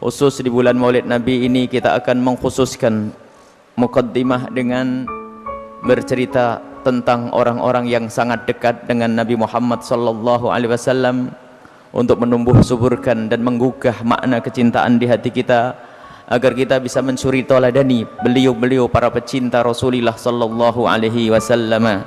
Khusus di bulan Maulid Nabi ini kita akan mengkhususkan muqaddimah dengan bercerita tentang orang-orang yang sangat dekat dengan Nabi Muhammad sallallahu alaihi wasallam untuk menumbuh suburkan dan menggugah makna kecintaan di hati kita agar kita bisa mensuri tauladani beliau-beliau para pecinta Rasulullah sallallahu alaihi wasallam.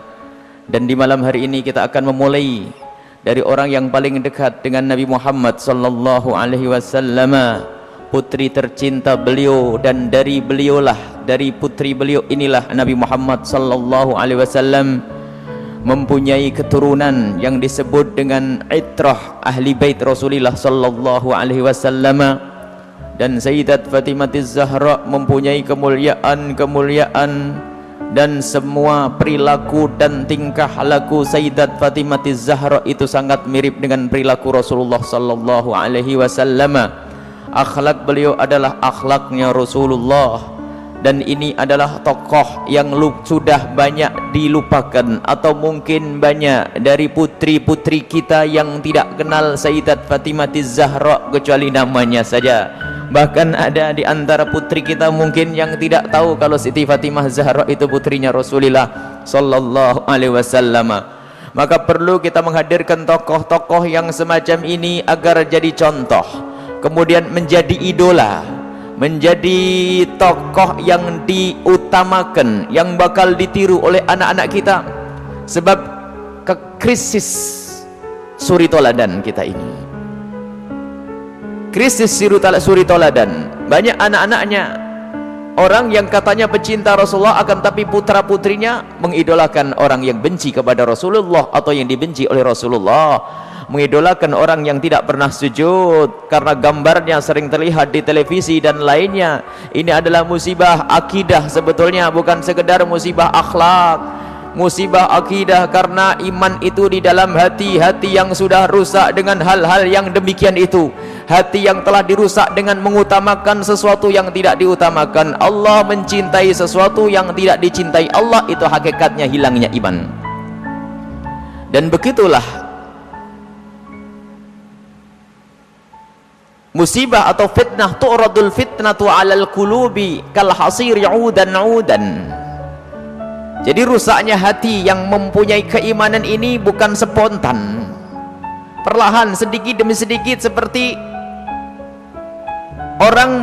Dan di malam hari ini kita akan memulai dari orang yang paling dekat dengan Nabi Muhammad sallallahu alaihi wasallam, putri tercinta beliau, dan dari beliaulah, dari putri beliau inilah Nabi Muhammad sallallahu alaihi wasallam mempunyai keturunan yang disebut dengan itrah ahli bait Rasulullah sallallahu alaihi wasallam. Dan Sayyidat Fatimah Az-Zahra mempunyai kemuliaan dan semua perilaku dan tingkah laku Sayyidat Fatimah Az-Zahra itu sangat mirip dengan perilaku Rasulullah sallallahu alaihi wasallam. Akhlak beliau adalah akhlaknya Rasulullah, dan ini adalah tokoh yang sudah banyak dilupakan, atau mungkin banyak dari putri-putri kita yang tidak kenal Sayyidat Fatimah Az-Zahra kecuali namanya saja. Bahkan ada di antara putri kita mungkin yang tidak tahu kalau Siti Fatimah Az-Zahra itu putrinya Rasulullah sallallahu alaihi wasallam. Maka perlu kita menghadirkan tokoh-tokoh yang semacam ini agar jadi contoh, kemudian menjadi idola, menjadi tokoh yang diutamakan, yang bakal ditiru oleh anak-anak kita. Sebab krisis suri toladan kita ini, krisis suri toladan, banyak anak-anaknya orang yang katanya pecinta Rasulullah akan tapi putra-putrinya mengidolakan orang yang benci kepada Rasulullah atau yang dibenci oleh Rasulullah, mengidolakan orang yang tidak pernah sujud karena gambarnya sering terlihat di televisi dan lainnya. Ini adalah musibah akidah sebetulnya, bukan sekedar musibah akhlak, musibah akidah, karena iman itu di dalam hati yang sudah rusak dengan hal-hal yang demikian itu, hati yang telah dirusak dengan mengutamakan sesuatu yang tidak diutamakan Allah, mencintai sesuatu yang tidak dicintai Allah, itu hakikatnya hilangnya iman. Dan begitulah musibah atau fitnah, tu'radul fitnatu 'alal qulubi kal hasir ya'udan 'udan. Jadi rusaknya hati yang mempunyai keimanan ini bukan spontan, perlahan, sedikit demi sedikit, seperti orang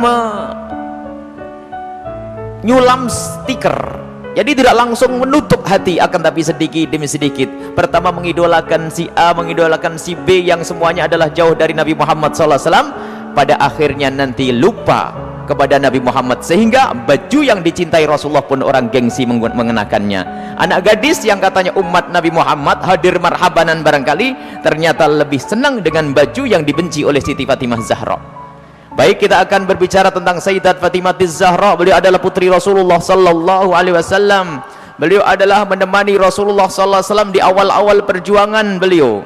menyulam stiker. Jadi tidak langsung menutup hati, akan tapi sedikit demi sedikit. Pertama mengidolakan si A, mengidolakan si B, yang semuanya adalah jauh dari Nabi Muhammad SAW. Pada akhirnya nanti lupa kepada Nabi Muhammad, sehingga baju yang dicintai Rasulullah pun orang gengsi mengenakannya. Anak gadis yang katanya umat Nabi Muhammad hadir marhabanan barangkali, ternyata lebih senang dengan baju yang dibenci oleh Siti Fatimah Zahra. Baik, kita akan berbicara tentang Sayyidat Fatimah Az-Zahra. Beliau adalah putri Rasulullah sallallahu alaihi wasallam. Beliau adalah menemani Rasulullah sallallahu alaihi wasallam di awal-awal perjuangan beliau.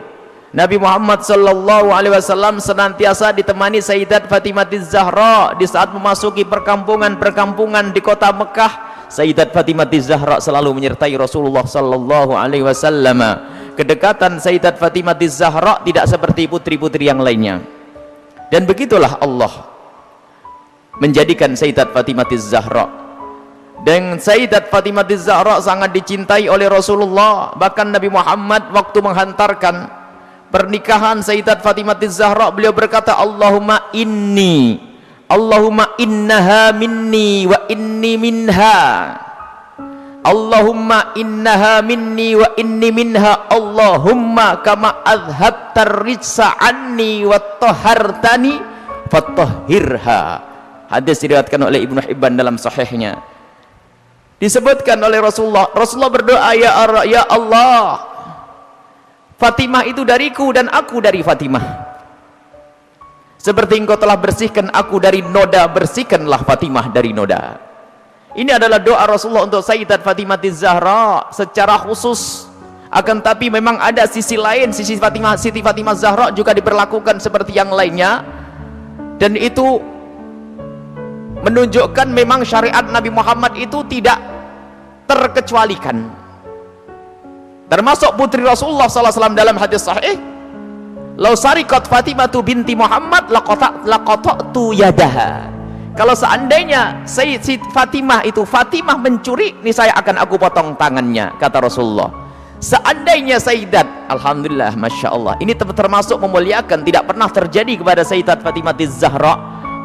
Nabi Muhammad sallallahu alaihi wasallam senantiasa ditemani Sayyidat Fatimah Az-Zahra di saat memasuki perkampungan-perkampungan di kota Mekah. Sayyidat Fatimah Az-Zahra selalu menyertai Rasulullah sallallahu alaihi wasallam. Kedekatan Sayyidat Fatimah Az-Zahra tidak seperti putri-putri yang lainnya. Dan begitulah Allah menjadikan Sayyidat Fatimah Az-Zahra. Dan Sayyidat Fatimah Az-Zahra sangat dicintai oleh Rasulullah. Bahkan Nabi Muhammad waktu menghantarkan pernikahan Sayyidat Fatimah Az-Zahra, beliau berkata, Allahumma innaha minni wa inni minha. Allahumma innaha minni wa inni minha. Allahumma kama adhabtar rijsa anni wa tahartani fatahhirha. Hadis diriwayatkan oleh Ibnu Hibban dalam sahihnya. Disebutkan oleh Rasulullah berdoa, ya Allah, Fatimah itu dariku dan aku dari Fatimah. Seperti engkau telah bersihkan aku dari noda, bersihkanlah Fatimah dari noda. Ini adalah doa Rasulullah untuk Sayyidat Fatimah Az-Zahra secara khusus. Akan tapi memang ada sisi lain, Siti Fatimah Zahra juga diperlakukan seperti yang lainnya. Dan itu menunjukkan memang syariat Nabi Muhammad itu tidak terkecualikan. Termasuk putri Rasulullah SAW dalam hadis sahih, Lau sariqat Fatimatu binti Muhammad laqata'tu yadaha. Kalau seandainya Fatimah mencuri, niscaya akan aku potong tangannya, kata Rasulullah. Seandainya Sayyidat, alhamdulillah, masya Allah, ini termasuk memuliakan. Tidak pernah terjadi kepada Sayyidat Fatimah Zahra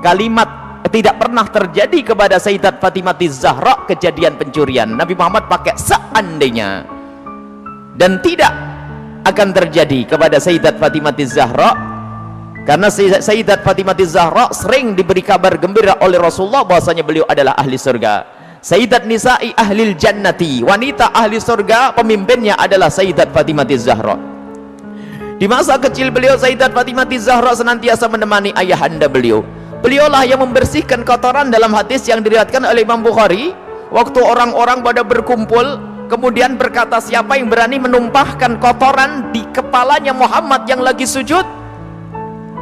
kalimat, tidak pernah terjadi kepada Sayyidat Fatimah Zahra kejadian pencurian. Nabi Muhammad pakai seandainya, dan tidak akan terjadi kepada Sayyidat Fatimah Zahra, karena Sayyidat Fatimah Zahra sering diberi kabar gembira oleh Rasulullah bahwasanya beliau adalah ahli surga. Sayyidat Nisa'i ahlil jannati, wanita ahli surga, pemimpinnya adalah Sayyidat Fatimah Zahra. Di masa kecil beliau, Sayyidat Fatimah Zahra senantiasa menemani ayahanda beliau. Beliaulah yang membersihkan kotoran dalam hadis yang diriwayatkan oleh Imam Bukhari. Waktu orang-orang pada berkumpul, kemudian berkata, siapa yang berani menumpahkan kotoran di kepalanya Muhammad yang lagi sujud?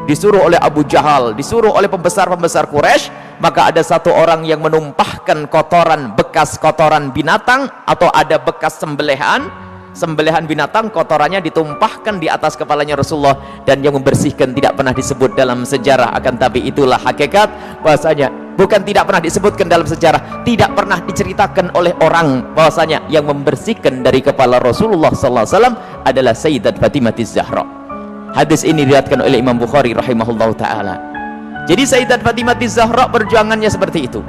Disuruh oleh Abu Jahal, disuruh oleh pembesar-pembesar Quraisy, maka ada satu orang yang menumpahkan kotoran, bekas kotoran binatang, atau ada bekas sembelihan binatang, kotorannya ditumpahkan di atas kepalanya Rasulullah, dan yang membersihkan tidak pernah disebut dalam sejarah. Akan tapi itulah hakikat bahasanya, bukan tidak pernah disebutkan dalam sejarah, tidak pernah diceritakan oleh orang bahwasanya yang membersihkan dari kepala Rasulullah SAW adalah Sayyidat Fatimah Zahra. Hadis ini diriwayatkan oleh Imam Bukhari rahimahullahu taala. Jadi Sayyidat Fatimah Zahra perjuangannya seperti itu.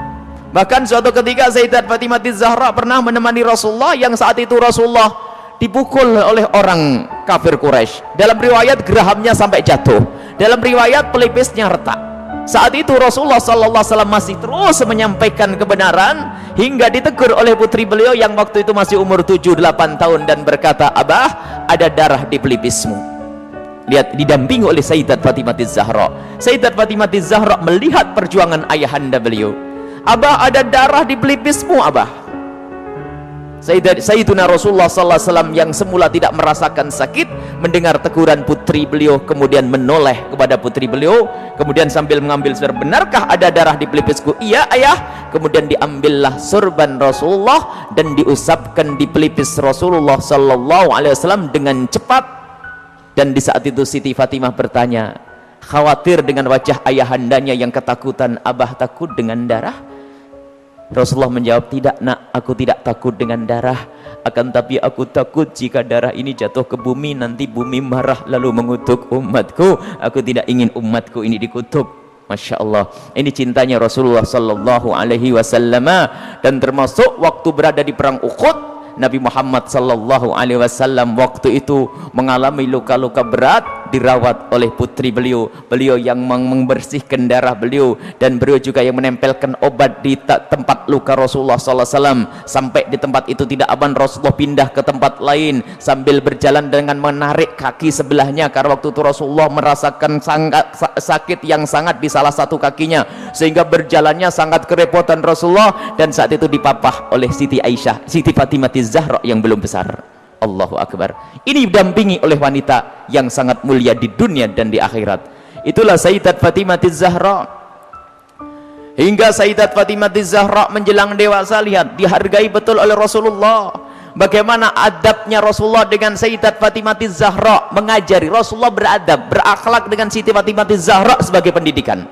Bahkan suatu ketika Sayyidat Fatimah Zahra pernah menemani Rasulullah, yang saat itu Rasulullah dipukul oleh orang kafir Quraisy. Dalam riwayat gerahamnya sampai jatuh, dalam riwayat pelipisnya retak. Saat itu Rasulullah SAW masih terus menyampaikan kebenaran, hingga ditegur oleh putri beliau yang waktu itu masih umur 7-8 tahun, dan berkata, Abah, ada darah di pelipismu. Lihat, didampingi oleh Sayyidat Fatimah Zahra. Sayyidat Fatimah Zahra melihat perjuangan ayahanda beliau. Abah, ada darah di pelipismu, Abah. Sayyiduna Rasulullah SAW yang semula tidak merasakan sakit, mendengar teguran putri beliau, kemudian menoleh kepada putri beliau, kemudian sambil mengambil sorban, benarkah ada darah di pelipisku? Iya ayah. Kemudian diambillah sorban Rasulullah dan diusapkan di pelipis Rasulullah SAW dengan cepat. Dan di saat itu Siti Fatimah bertanya, khawatir dengan wajah ayahandanya yang ketakutan, Abah takut dengan darah? Rasulullah menjawab, tidak nak, aku tidak takut dengan darah, akan tapi aku takut jika darah ini jatuh ke bumi, nanti bumi marah lalu mengutuk umatku. Aku tidak ingin umatku ini dikutuk. Masya Allah, ini cintanya Rasulullah Sallallahu Alaihi Wasallam. Dan termasuk waktu berada di perang Uhud, Nabi Muhammad Sallallahu Alaihi Wasallam waktu itu mengalami luka-luka berat, dirawat oleh putri beliau, beliau yang membersihkan darah beliau, dan beliau juga yang menempelkan obat di tempat luka Rasulullah Sallallahu Alaihi Wasallam. Sampai di tempat itu tidak aman, Rasulullah pindah ke tempat lain sambil berjalan dengan menarik kaki sebelahnya, karena waktu itu Rasulullah merasakan sangat sakit yang sangat di salah satu kakinya, sehingga berjalannya sangat kerepotan Rasulullah. Dan saat itu dipapah oleh Siti Aisyah, Siti Fatimah Zahra yang belum besar. Allahu Akbar. Ini didampingi oleh wanita yang sangat mulia di dunia dan di akhirat. Itulah Sayyidat Fatimah Zahra. Hingga Sayyidat Fatimah Zahra menjelang dewasa, lihat, dihargai betul oleh Rasulullah. Bagaimana adabnya Rasulullah dengan Sayyidat Fatimah Zahra, mengajari. Rasulullah beradab, berakhlak dengan Siti Fatimah Zahra sebagai pendidikan.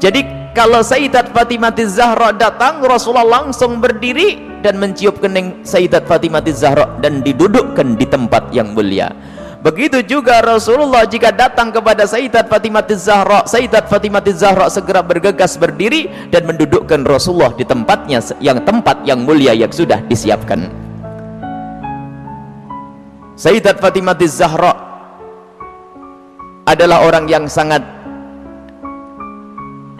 Jadi kalau Sayyidat Fatimah Zahra datang, Rasulullah langsung berdiri dan mencium kening Sayyidat Fatimah Zahra dan didudukkan di tempat yang mulia. Begitu juga Rasulullah jika datang kepada Sayyidat Fatimah Zahra, Sayyidat Fatimah Zahra segera bergegas berdiri dan mendudukkan Rasulullah di tempatnya, tempat yang mulia yang sudah disiapkan. Sayyidat Fatimah Zahra adalah orang yang sangat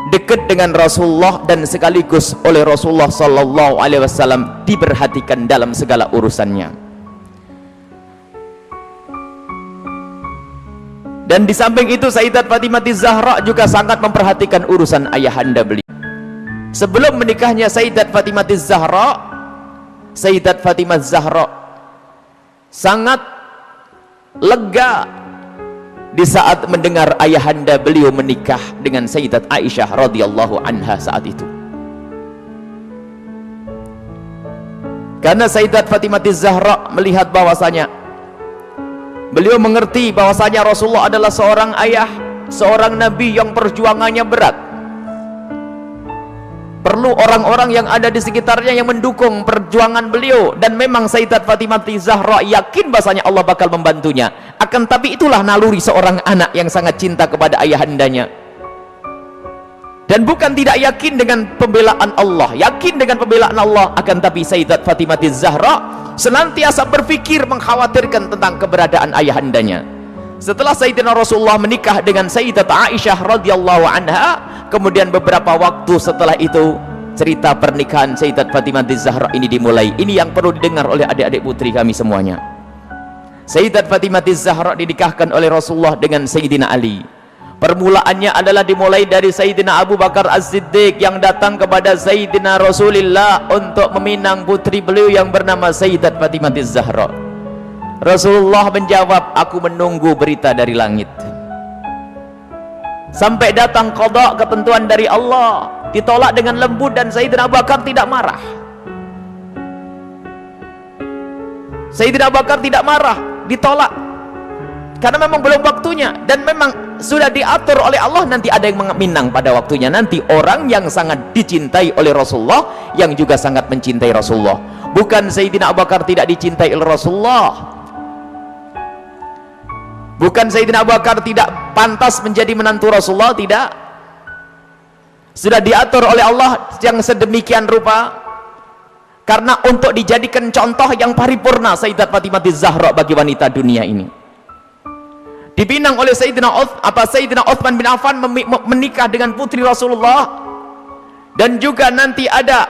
dekat dengan Rasulullah, dan sekaligus oleh Rasulullah Sallallahu Alaihi Wasallam diperhatikan dalam segala urusannya. Dan di samping itu Sayyidat Fatimah Zahra juga sangat memperhatikan urusan ayahanda beliau. Sebelum menikahnya Sayyidat Fatimah Zahra, Sayyidat Fatimah Zahra sangat lega di saat mendengar ayahanda beliau menikah dengan Sayyidat Aisyah radhiyallahu anha saat itu. Karena Sayyidat Fatimah Zahra melihat bahwasanya Beliau mengerti bahwasanya Rasulullah adalah seorang ayah, seorang nabi yang perjuangannya berat. Perlu orang-orang yang ada di sekitarnya yang mendukung perjuangan beliau, dan memang Sayyidat Fatimah Zahra yakin bahwasanya Allah bakal membantunya. Akan tapi itulah naluri seorang anak yang sangat cinta kepada ayahandanya. Dan bukan tidak yakin dengan pembelaan Allah, yakin dengan pembelaan Allah, akan tapi Sayyidat Fatimah Zahra senantiasa berpikir mengkhawatirkan tentang keberadaan ayahandanya. Setelah Sayyidina Rasulullah menikah dengan Sayyidat Aisyah radhiyallahu anha, kemudian beberapa waktu setelah itu cerita pernikahan Sayyidat Fatimah Zahra ini dimulai. Ini yang perlu didengar oleh adik-adik putri kami semuanya. Sayyidat Fatimah Zahra dinikahkan oleh Rasulullah dengan Sayyidina Ali. Permulaannya adalah dimulai dari Sayyidina Abu Bakar As-Siddiq yang datang kepada Sayyidina Rasulullah untuk meminang putri beliau yang bernama Sayyidat Fatimah Zahra. Rasulullah menjawab, aku menunggu berita dari langit. Sampai datang qada, ketentuan dari Allah, ditolak dengan lembut, dan Sayyidina Abu Bakar tidak marah. Sayyidina Abu Bakar tidak marah, ditolak karena memang belum waktunya, dan memang sudah diatur oleh Allah, nanti ada yang meminang pada waktunya, nanti orang yang sangat dicintai oleh Rasulullah, yang juga sangat mencintai Rasulullah. Bukan Sayyidina Abu Bakar tidak dicintai oleh Rasulullah, bukan Sayyidina Abu Bakar tidak pantas menjadi menantu Rasulullah, tidak. Sudah diatur oleh Allah yang sedemikian rupa, karena untuk dijadikan contoh yang paripurna Sayyidat Fatimah Zahra bagi wanita dunia ini. Dipinang oleh Sayyidina Utsman bin Affan menikah dengan putri Rasulullah, dan juga nanti ada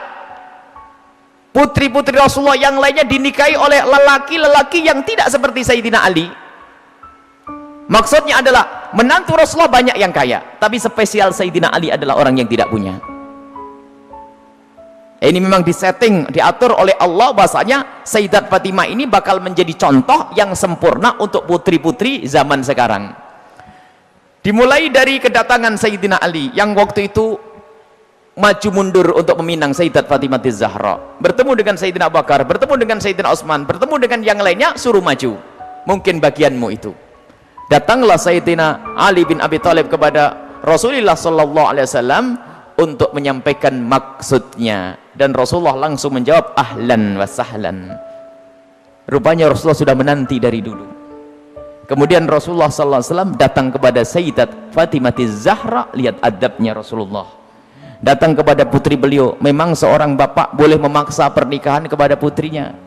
putri-putri Rasulullah yang lainnya dinikahi oleh lelaki-lelaki yang tidak seperti Sayyidina Ali. Maksudnya adalah menantu Rasulullah banyak yang kaya, tapi spesial Sayyidina Ali adalah orang yang tidak punya. Ini memang disetting, diatur oleh Allah bahasanya Sayyidat Fatimah ini bakal menjadi contoh yang sempurna untuk putri-putri zaman sekarang. Dimulai dari kedatangan Sayyidina Ali yang waktu itu maju mundur untuk meminang Sayyidat Fatimah Zahra, bertemu dengan Sayyidina Abu Bakar, bertemu dengan Sayyidina Utsman, bertemu dengan yang lainnya, suruh maju, mungkin bagianmu itu. Datanglah Sayyidina Ali bin Abi Thalib kepada Rasulullah sallallahu alaihi wasallam untuk menyampaikan maksudnya, dan Rasulullah langsung menjawab ahlan wa sahlan. Rupanya Rasulullah sudah menanti dari dulu. Kemudian Rasulullah sallallahu alaihi wasallam datang kepada Sayyidat Fatimah Zahra, lihat adabnya Rasulullah. Datang kepada putri beliau, memang seorang bapak boleh memaksa pernikahan kepada putrinya,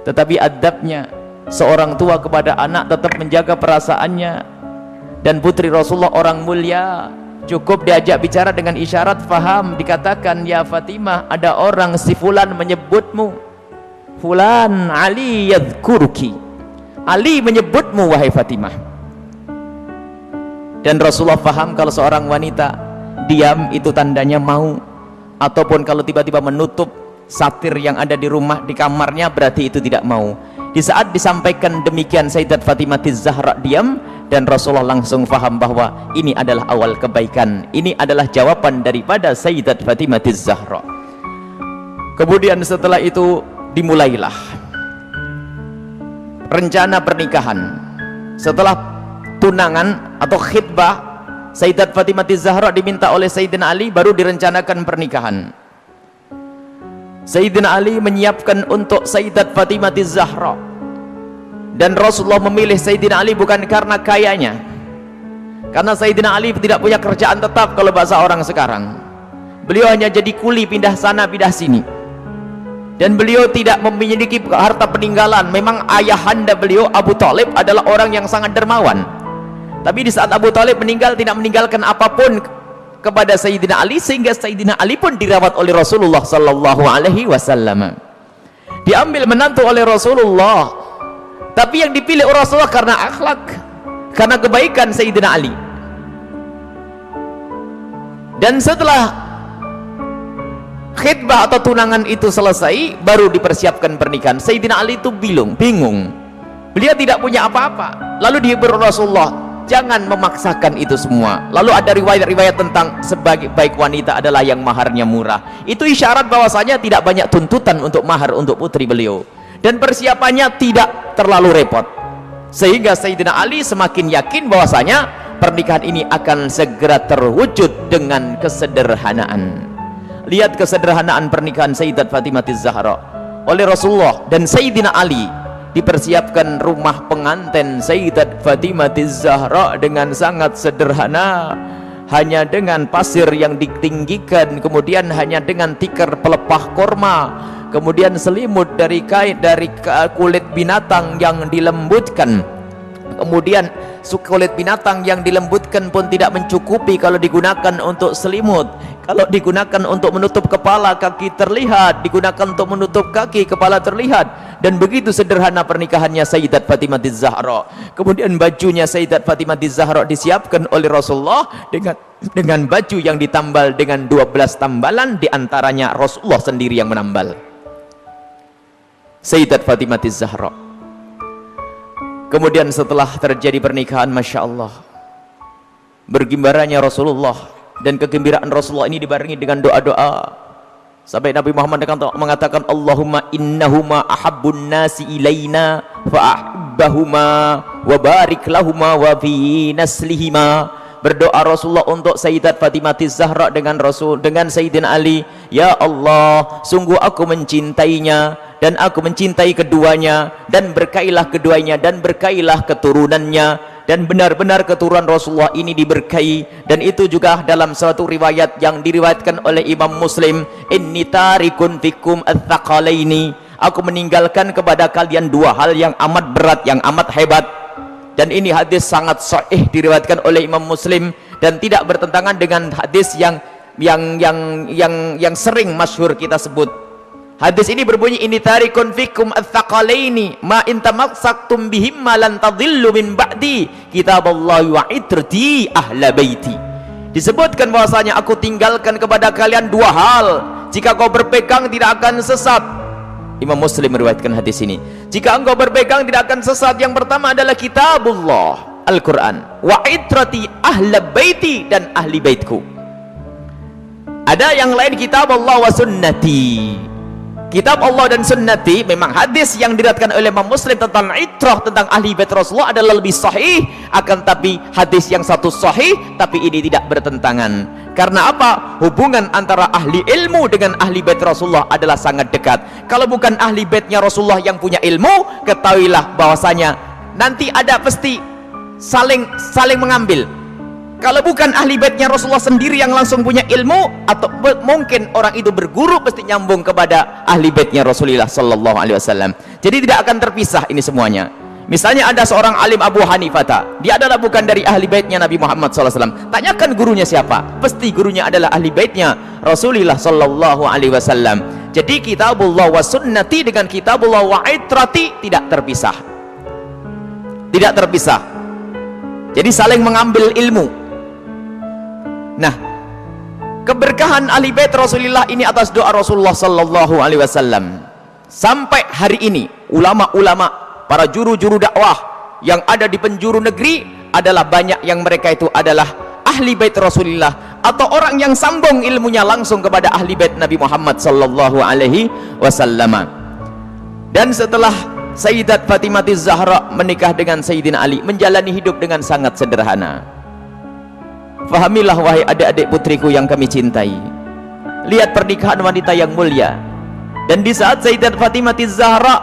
tetapi adabnya seorang tua kepada anak tetap menjaga perasaannya. Dan putri Rasulullah orang mulia, cukup diajak bicara dengan isyarat faham, dikatakan, ya Fatimah, ada orang si fulan menyebutmu, fulan Ali yadhkuruki, Ali menyebutmu wahai Fatimah. Dan Rasulullah faham kalau seorang wanita diam itu tandanya mau, ataupun kalau tiba-tiba menutup satir yang ada di rumah, di kamarnya, berarti itu tidak mau. Di saat disampaikan demikian Sayyidat Fatimah Zahra diam, dan Rasulullah langsung faham bahwa ini adalah awal kebaikan, ini adalah jawaban daripada Sayyidat Fatimah Zahra. Kemudian setelah itu dimulailah rencana pernikahan. Setelah tunangan atau khitbah, Sayyidat Fatimah Zahra diminta oleh Sayyidina Ali, baru direncanakan pernikahan. Sayyidina Ali menyiapkan untuk Sayyidat Fatimah Zahra, dan Rasulullah memilih Sayyidina Ali bukan karena kayanya, karena Sayyidina Ali tidak punya kerjaan tetap kalau bahasa orang sekarang. Beliau hanya jadi kuli, pindah sana pindah sini, dan beliau tidak memiliki harta peninggalan. Memang ayahanda beliau Abu Thalib adalah orang yang sangat dermawan, tapi di saat Abu Thalib meninggal tidak meninggalkan apapun kepada Sayyidina Ali, sehingga Sayyidina Ali pun dirawat oleh Rasulullah sallallahu alaihi wasallam, diambil menantu oleh Rasulullah, tapi yang dipilih oleh Rasulullah karena akhlak, karena kebaikan Sayyidina Ali. Dan setelah khitbah atau tunangan itu selesai, baru dipersiapkan pernikahan. Sayyidina Ali itu bingung, beliau tidak punya apa-apa. Lalu dihibur Rasulullah, jangan memaksakan itu semua. Lalu ada riwayat-riwayat tentang sebagai baik wanita adalah yang maharnya murah. Itu isyarat bahwasanya tidak banyak tuntutan untuk mahar untuk putri beliau, dan persiapannya tidak terlalu repot. sehingga Sayyidina Ali semakin yakin bahwasanya pernikahan ini akan segera terwujud dengan kesederhanaan. Lihat kesederhanaan pernikahan Sayyidat Fatimah Az-Zahra oleh Rasulullah dan Sayyidina Ali. Dipersiapkan rumah pengantin Sayyidat Fatimah Az-Zahra dengan sangat sederhana, hanya dengan pasir yang ditinggikan, kemudian hanya dengan tikar pelepah korma, kemudian selimut dari kain dari kulit binatang yang dilembutkan. Kemudian kulit binatang yang dilembutkan pun tidak mencukupi kalau digunakan untuk selimut. Kalau digunakan untuk menutup kepala, kaki terlihat. Digunakan untuk menutup kaki, kepala terlihat. Dan begitu sederhana pernikahannya Sayyidat Fatimah Az-Zahra. Kemudian bajunya Sayyidat Fatimah Az-Zahra disiapkan oleh Rasulullah dengan baju yang ditambal dengan 12 tambalan, diantaranya Rasulullah sendiri yang menambal. Sayyidat Fatimah Az-Zahra. Kemudian setelah terjadi pernikahan, Masya Allah, bergembiranya Rasulullah, dan kegembiraan Rasulullah ini dibarengi dengan doa-doa sampai Nabi Muhammad mengatakan, Allahumma innahuma ahabbun nasi ilaina fa'ahibbahuma wa barik lahuma wa fi naslihima. Berdoa Rasulullah untuk Sayyidat Fatimah Az-Zahra dengan Sayyidina Ali, ya Allah, sungguh aku mencintainya dan aku mencintai keduanya, dan berkailah keduanya dan berkailah keturunannya. Dan benar-benar keturunan Rasulullah ini diberkahi. Dan itu juga dalam suatu riwayat yang diriwayatkan oleh Imam Muslim, inni tarikun fikum ats-tsaqalaini, aku meninggalkan kepada kalian dua hal yang amat berat, yang amat hebat. Dan ini hadis sangat sahih diriwayatkan oleh Imam Muslim dan tidak bertentangan dengan hadis yang sering masyhur kita sebut. Hadis ini berbunyi, ini tarikun fikum ats-tsaqalaini ma in tamassaktum bihim lan tadhillu min ba'di kitaballahi wa itrati ahla baiti. Disebutkan bahwasanya aku tinggalkan kepada kalian dua hal, jika kau berpegang tidak akan sesat. Imam Muslim meriwayatkan hadis ini. Jika engkau berpegang tidak akan sesat. Yang pertama adalah kitabullah, Al-Quran, wa itrati ahla baiti, dan ahli baitku. Ada yang lain kitabullah wa sunnati. Kitab Allah dan sunnati, memang hadis yang diriwayatkan oleh Imam Muslim tentang itrah, tentang ahli bait Rasulullah adalah lebih sahih. Akan tapi hadis yang satu sahih, tapi ini tidak bertentangan. Karena apa? Hubungan antara ahli ilmu dengan ahli bait Rasulullah adalah sangat dekat. Kalau bukan ahli baitnya Rasulullah yang punya ilmu, ketahuilah bahwasanya nanti ada pasti saling mengambil. Kalau bukan ahli baitnya Rasulullah sendiri yang langsung punya ilmu, atau mungkin orang itu berguru, pasti nyambung kepada ahli baitnya Rasulullah sallallahu alaihi wasallam. Jadi tidak akan terpisah ini semuanya. Misalnya ada seorang alim Abu Hanifah, dia adalah bukan dari ahli baitnya Nabi Muhammad sallallahu alaihi wasallam. Tanyakan gurunya siapa? Pasti gurunya adalah ahli baitnya Rasulullah sallallahu alaihi wasallam. Jadi kitabullah wa sunnati dengan kitabullah wa itrati tidak terpisah. Tidak terpisah. Jadi saling mengambil ilmu. Nah, keberkahan ahli bait Rasulullah ini atas doa Rasulullah sallallahu alaihi wasallam. Sampai hari ini ulama-ulama, para juru-juru dakwah yang ada di penjuru negeri adalah banyak yang mereka itu adalah ahli bait Rasulullah, atau orang yang sambung ilmunya langsung kepada ahli bait Nabi Muhammad sallallahu alaihi wasallam. Dan setelah Sayyidat Fatimah Az-Zahra menikah dengan Sayyidina Ali, menjalani hidup dengan sangat sederhana. Fahamilah wahai adik-adik putriku yang kami cintai, lihat pernikahan wanita yang mulia. Dan di saat Sayyidat Fatimah Az-Zahra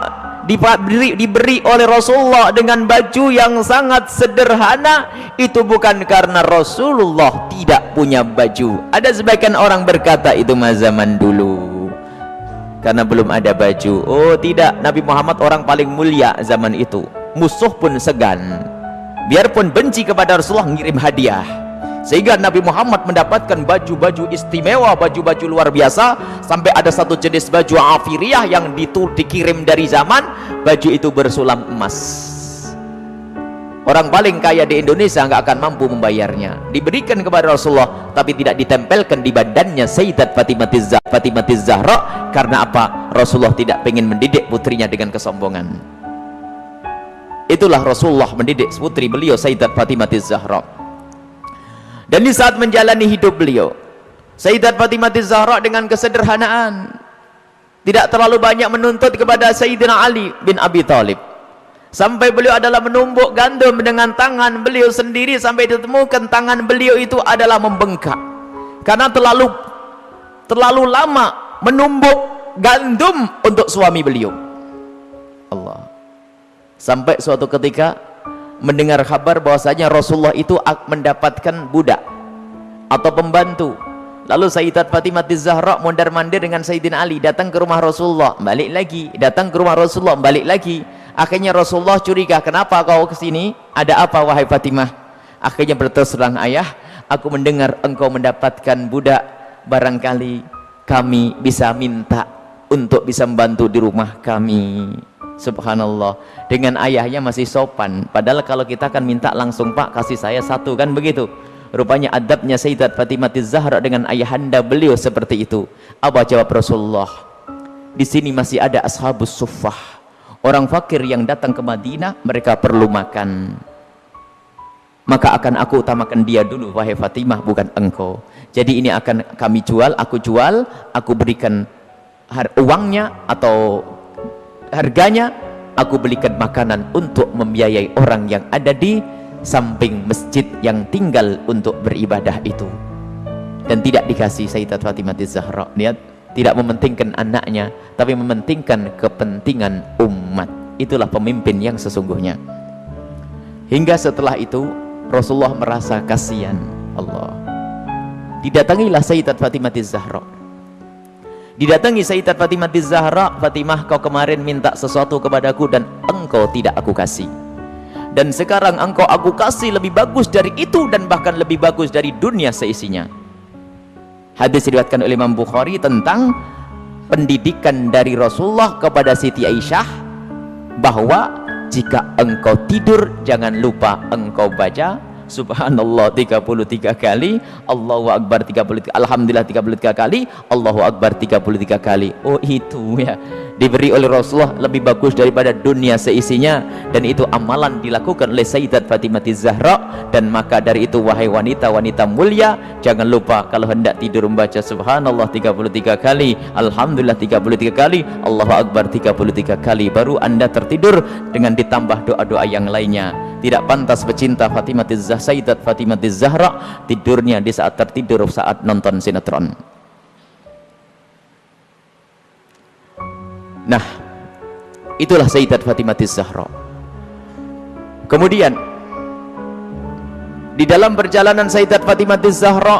diberi oleh Rasulullah dengan baju yang sangat sederhana, itu bukan karena Rasulullah tidak punya baju. Ada sebagian orang berkata itu mah zaman dulu, karena belum ada baju. Oh tidak, Nabi Muhammad orang paling mulia zaman itu. Musuh pun segan, biarpun benci kepada Rasulullah, ngirim hadiah. Sehingga Nabi Muhammad mendapatkan baju-baju istimewa, baju-baju luar biasa. Sampai ada satu jenis baju afiriyah yang dikirim dari zaman, baju itu bersulam emas. Orang paling kaya di Indonesia nggak akan mampu membayarnya. Diberikan kepada Rasulullah, tapi tidak ditempelkan di badannya Sayyidat Fatimah Az-Zahra. Karena apa? Rasulullah tidak ingin mendidik putrinya dengan kesombongan. Itulah Rasulullah mendidik putri beliau Sayyidat Fatimah Az-Zahra. Dan di saat menjalani hidup beliau, Sayyidat Fatimah Az-Zahra dengan kesederhanaan, tidak terlalu banyak menuntut kepada Sayyidina Ali bin Abi Thalib. Sampai beliau adalah menumbuk gandum dengan tangan beliau sendiri, sampai ditemukan tangan beliau itu adalah membengkak karena terlalu lama menumbuk gandum untuk suami beliau. Allah. Sampai suatu ketika mendengar kabar bahwasanya Rasulullah itu mendapatkan budak atau pembantu. Lalu Sayyidat Fatimah Az-Zahra mondar-mandir dengan Sayyidina Ali, datang ke rumah Rasulullah, balik lagi, datang ke rumah Rasulullah, balik lagi. Akhirnya Rasulullah curiga, kenapa kau kesini? Ada apa wahai Fatimah? Akhirnya berterus terang, ayah, aku mendengar engkau mendapatkan budak, barangkali kami bisa minta untuk bisa membantu di rumah kami. Subhanallah, dengan ayahnya masih sopan, padahal kalau kita kan minta langsung, Pak kasih saya satu, kan begitu. Rupanya adabnya Sayyidat Fatimah Az-Zahra dengan ayahanda beliau seperti itu. Apa jawab Rasulullah? Di sini masih ada ashabus suffah, orang fakir yang datang ke Madinah, mereka perlu makan, maka akan aku utamakan dia dulu wahai Fatimah, bukan engkau. Jadi ini akan kami jual, aku berikan uangnya atau harganya, aku belikan makanan untuk membiayai orang yang ada di samping masjid yang tinggal untuk beribadah itu. Dan tidak dikasih Sayyidat Fatimah Az-Zahra. Lihat, tidak mementingkan anaknya, tapi mementingkan kepentingan umat. Itulah pemimpin yang sesungguhnya. Hingga setelah itu Rasulullah merasa kasihan. Allah. Didatangilah Sayyidat Fatimah Az-Zahra. Didatangi Sayyidat Fatimah Az-Zahra, Fatimah, kau kemarin minta sesuatu kepadaku dan engkau tidak aku kasih, dan sekarang engkau aku kasih lebih bagus dari itu, dan bahkan lebih bagus dari dunia seisinya. Hadis diriwayatkan oleh Imam Bukhari tentang pendidikan dari Rasulullah kepada Siti Aisyah, bahwa jika engkau tidur jangan lupa engkau baca Subhanallah 33 kali, Allahu Akbar 33, Alhamdulillah 33 kali, Allahu Akbar 33 kali. Oh itu ya, diberi oleh Rasulullah lebih bagus daripada dunia seisinya, dan itu amalan dilakukan oleh Sayyidat Fatimah Az-Zahra. Dan maka dari itu wahai wanita-wanita mulia, jangan lupa kalau hendak tidur membaca Subhanallah 33 kali, Alhamdulillah 33 kali, Allahu Akbar 33 kali, baru anda tertidur dengan ditambah doa-doa yang lainnya. Tidak pantas pecinta Fatimah Az-Zahra, Sayyidat Fatimah Az-Zahra tidurnya di saat tertidur saat nonton sinetron. Nah, itulah Sayyidat Fatimah Az-Zahra. Kemudian di dalam perjalanan Sayyidat Fatimah Az-Zahra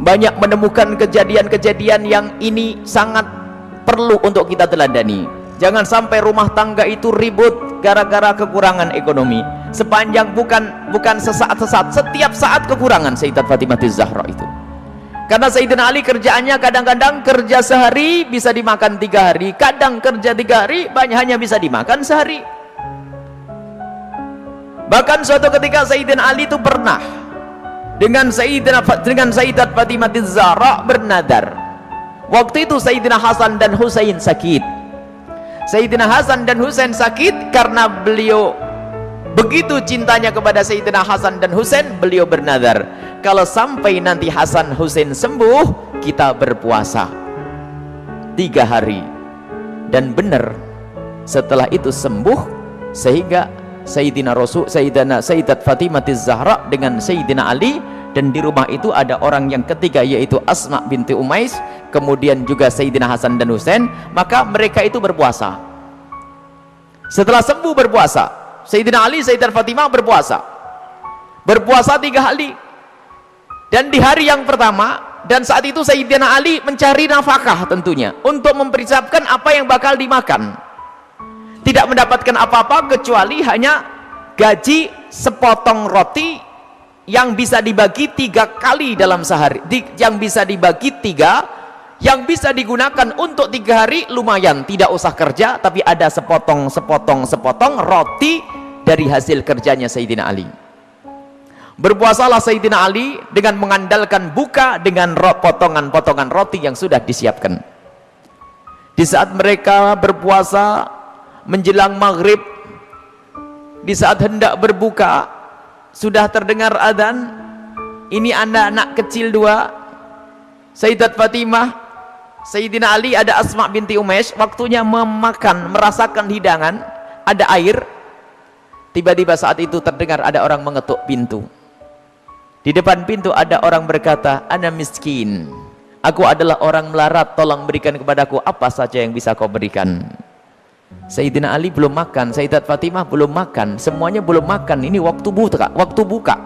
banyak menemukan kejadian-kejadian yang ini sangat perlu untuk kita teladani. Jangan sampai rumah tangga itu ribut gara-gara kekurangan ekonomi. Sepanjang bukan sesaat-sesaat, setiap saat kekurangan Sayyidat Fatimah Az-Zahra itu. Karena Sayyidina Ali kerjaannya kadang-kadang kerja sehari bisa dimakan 3 hari, kadang kerja 3 hari hanya bisa dimakan sehari. Bahkan suatu ketika Sayyidina Ali itu pernah dengan Sayyidat Fatimah Az-Zahra bernadar. Waktu itu Sayyidina Hasan dan Husain sakit. Sayyidina Hasan dan Husain sakit karena beliau begitu cintanya kepada Sayyidina Hasan dan Husain, beliau bernadar, kalau sampai nanti Hasan Husain sembuh, kita berpuasa 3 hari. Dan benar, setelah itu sembuh, sehingga Sayyidat Fatimah Az-Zahra dengan Sayyidina Ali, dan di rumah itu ada orang yang ketiga, yaitu Asma binti Umais, kemudian juga Sayyidina Hasan dan Husain. Maka mereka itu berpuasa. Setelah sembuh berpuasa, Sayyidina Ali, Sayyidat Fatimah berpuasa 3 hari. Dan di hari yang pertama, dan saat itu Sayyidina Ali mencari nafkah tentunya untuk mempersiapkan apa yang bakal dimakan. Tidak mendapatkan apa-apa kecuali hanya gaji sepotong roti yang bisa dibagi 3 kali dalam sehari, yang bisa dibagi 3, yang bisa digunakan untuk 3 hari. Lumayan, tidak usah kerja, tapi ada sepotong roti dari hasil kerjanya Sayyidina Ali. Berpuasalah Sayyidina Ali dengan mengandalkan buka dengan potongan-potongan roti yang sudah disiapkan. Di saat mereka berpuasa menjelang maghrib, di saat hendak berbuka, sudah terdengar adzan. Ini anak-anak kecil 2, Sayyidat Fatimah, Sayyidina Ali, ada Asma binti Umais. Waktunya memakan, merasakan hidangan, ada air. Tiba-tiba saat itu terdengar ada orang mengetuk pintu. Di depan pintu ada orang berkata, "Ana miskin, aku adalah orang melarat, tolong berikan kepadaku apa saja yang bisa kau berikan." Sayyidina Ali belum makan, Sayyidat Fatimah belum makan, semuanya belum makan. Ini waktu buka.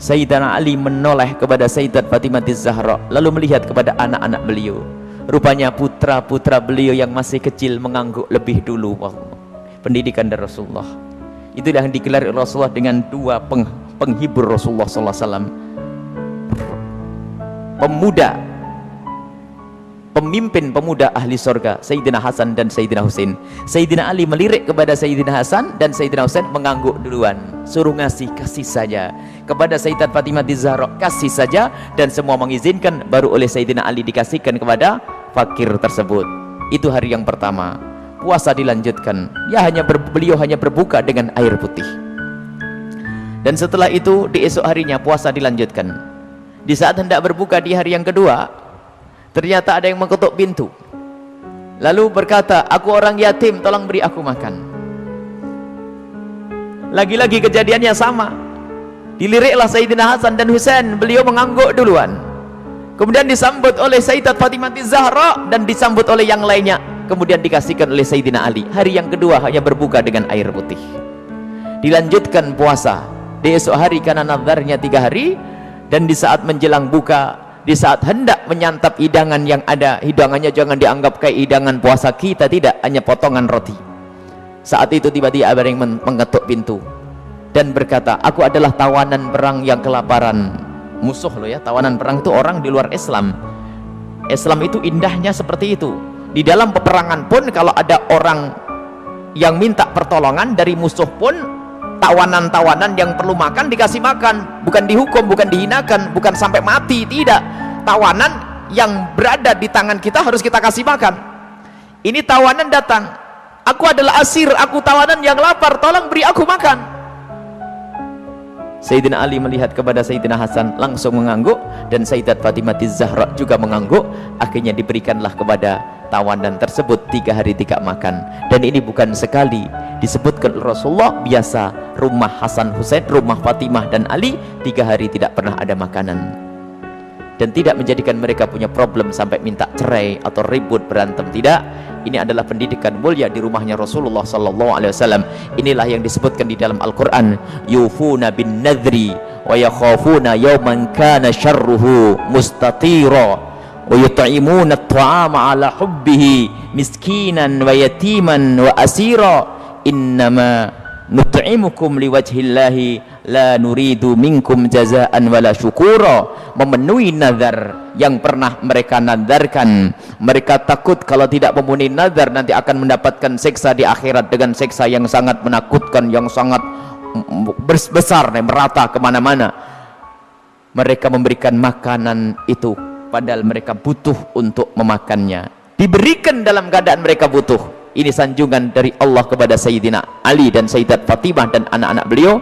Sayyidina Ali menoleh kepada Sayyidat Fatimah Zahra, lalu melihat kepada anak-anak beliau. Rupanya putra-putra beliau yang masih kecil mengangguk lebih dulu pendidikan dari Rasulullah. Itulah yang digelar oleh Rasulullah dengan dua penghibur Rasulullah SAW, pemimpin pemuda ahli surga, Sayyidina Hasan dan Sayyidina Husain. Sayyidina Ali melirik kepada Sayyidina Hasan dan Sayyidina Husain mengangguk duluan, suruh kasih saja. Kepada Sayyidat Fatimah Zahra kasih saja, dan semua mengizinkan, baru oleh Sayyidina Ali dikasihkan kepada fakir tersebut. Itu hari yang pertama. Puasa dilanjutkan, beliau hanya berbuka dengan air putih. Dan setelah itu di esok harinya puasa dilanjutkan. Di saat hendak berbuka di hari yang kedua, ternyata ada yang mengetuk pintu, lalu berkata, "Aku orang yatim, tolong beri aku makan." Lagi-lagi kejadiannya sama. Diliriklah Sayyidina Hasan dan Husain, beliau mengangguk duluan. Kemudian disambut oleh Sayyidat Fatimah Zahra dan disambut oleh yang lainnya. Kemudian dikasihkan oleh Sayyidina Ali. Hari yang kedua hanya berbuka dengan air putih. Dilanjutkan puasa. Di esok hari karena nazarnya 3 hari, dan di saat menjelang buka, di saat hendak menyantap hidangan yang ada, hidangannya jangan dianggap kayak hidangan puasa kita, tidak, hanya potongan roti. Saat itu tiba-tiba ada yang mengetuk pintu dan berkata, "Aku adalah tawanan perang yang kelaparan." Musuh loh ya, tawanan perang itu orang di luar Islam. Islam itu indahnya seperti itu. Di dalam peperangan pun kalau ada orang yang minta pertolongan dari musuh pun, tawanan-tawanan yang perlu makan dikasih makan, bukan dihukum, bukan dihinakan, bukan sampai mati, tidak. Tawanan yang berada di tangan kita harus kita kasih makan. Ini tawanan datang, "Aku adalah asir, aku tawanan yang lapar, tolong beri aku makan." Sayyidina Ali melihat kepada Sayyidina Hasan langsung mengangguk, dan Sayyidat Fatimah Zahra juga mengangguk. Akhirnya diberikanlah kepada tawanan tersebut 3 hari tidak makan. Dan ini bukan sekali disebutkan Rasulullah, biasa rumah Hasan Husain, rumah Fatimah dan Ali 3 hari tidak pernah ada makanan, dan tidak menjadikan mereka punya problem sampai minta cerai atau ribut berantem, tidak. Ini adalah pendidikan mulia di rumahnya Rasulullah SAW. Inilah yang disebutkan di dalam Al-Quran, yufuna bin nadri wa yakhafuna yawman kana syarruhu mustatira wa yut'imuna at-ta'ama ala hubbihi miskinan wa yatiman wa asira innama nut'imukum liwajhillahi la nuridu minkum jazaan wala syukura. Memenuhi nazar yang pernah mereka nadarkan. Mereka takut kalau tidak memenuhi nazar nanti akan mendapatkan siksa di akhirat dengan siksa yang sangat menakutkan, yang sangat besar, merata kemana-mana. Mereka memberikan makanan itu padahal mereka butuh untuk memakannya, diberikan dalam keadaan mereka butuh. Ini sanjungan dari Allah kepada Sayyidina Ali dan Sayyidat Fatimah dan anak-anak beliau.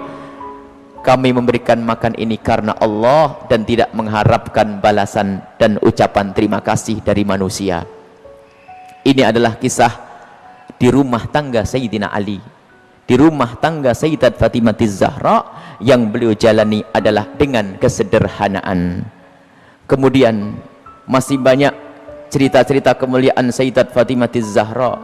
Kami memberikan makan ini karena Allah dan tidak mengharapkan balasan dan ucapan terima kasih dari manusia. Ini adalah kisah di rumah tangga Sayyidina Ali, di rumah tangga Sayyidat Fatimah Zahra, yang beliau jalani adalah dengan kesederhanaan. Kemudian masih banyak cerita-cerita kemuliaan Sayyidat Fatimah Zahra.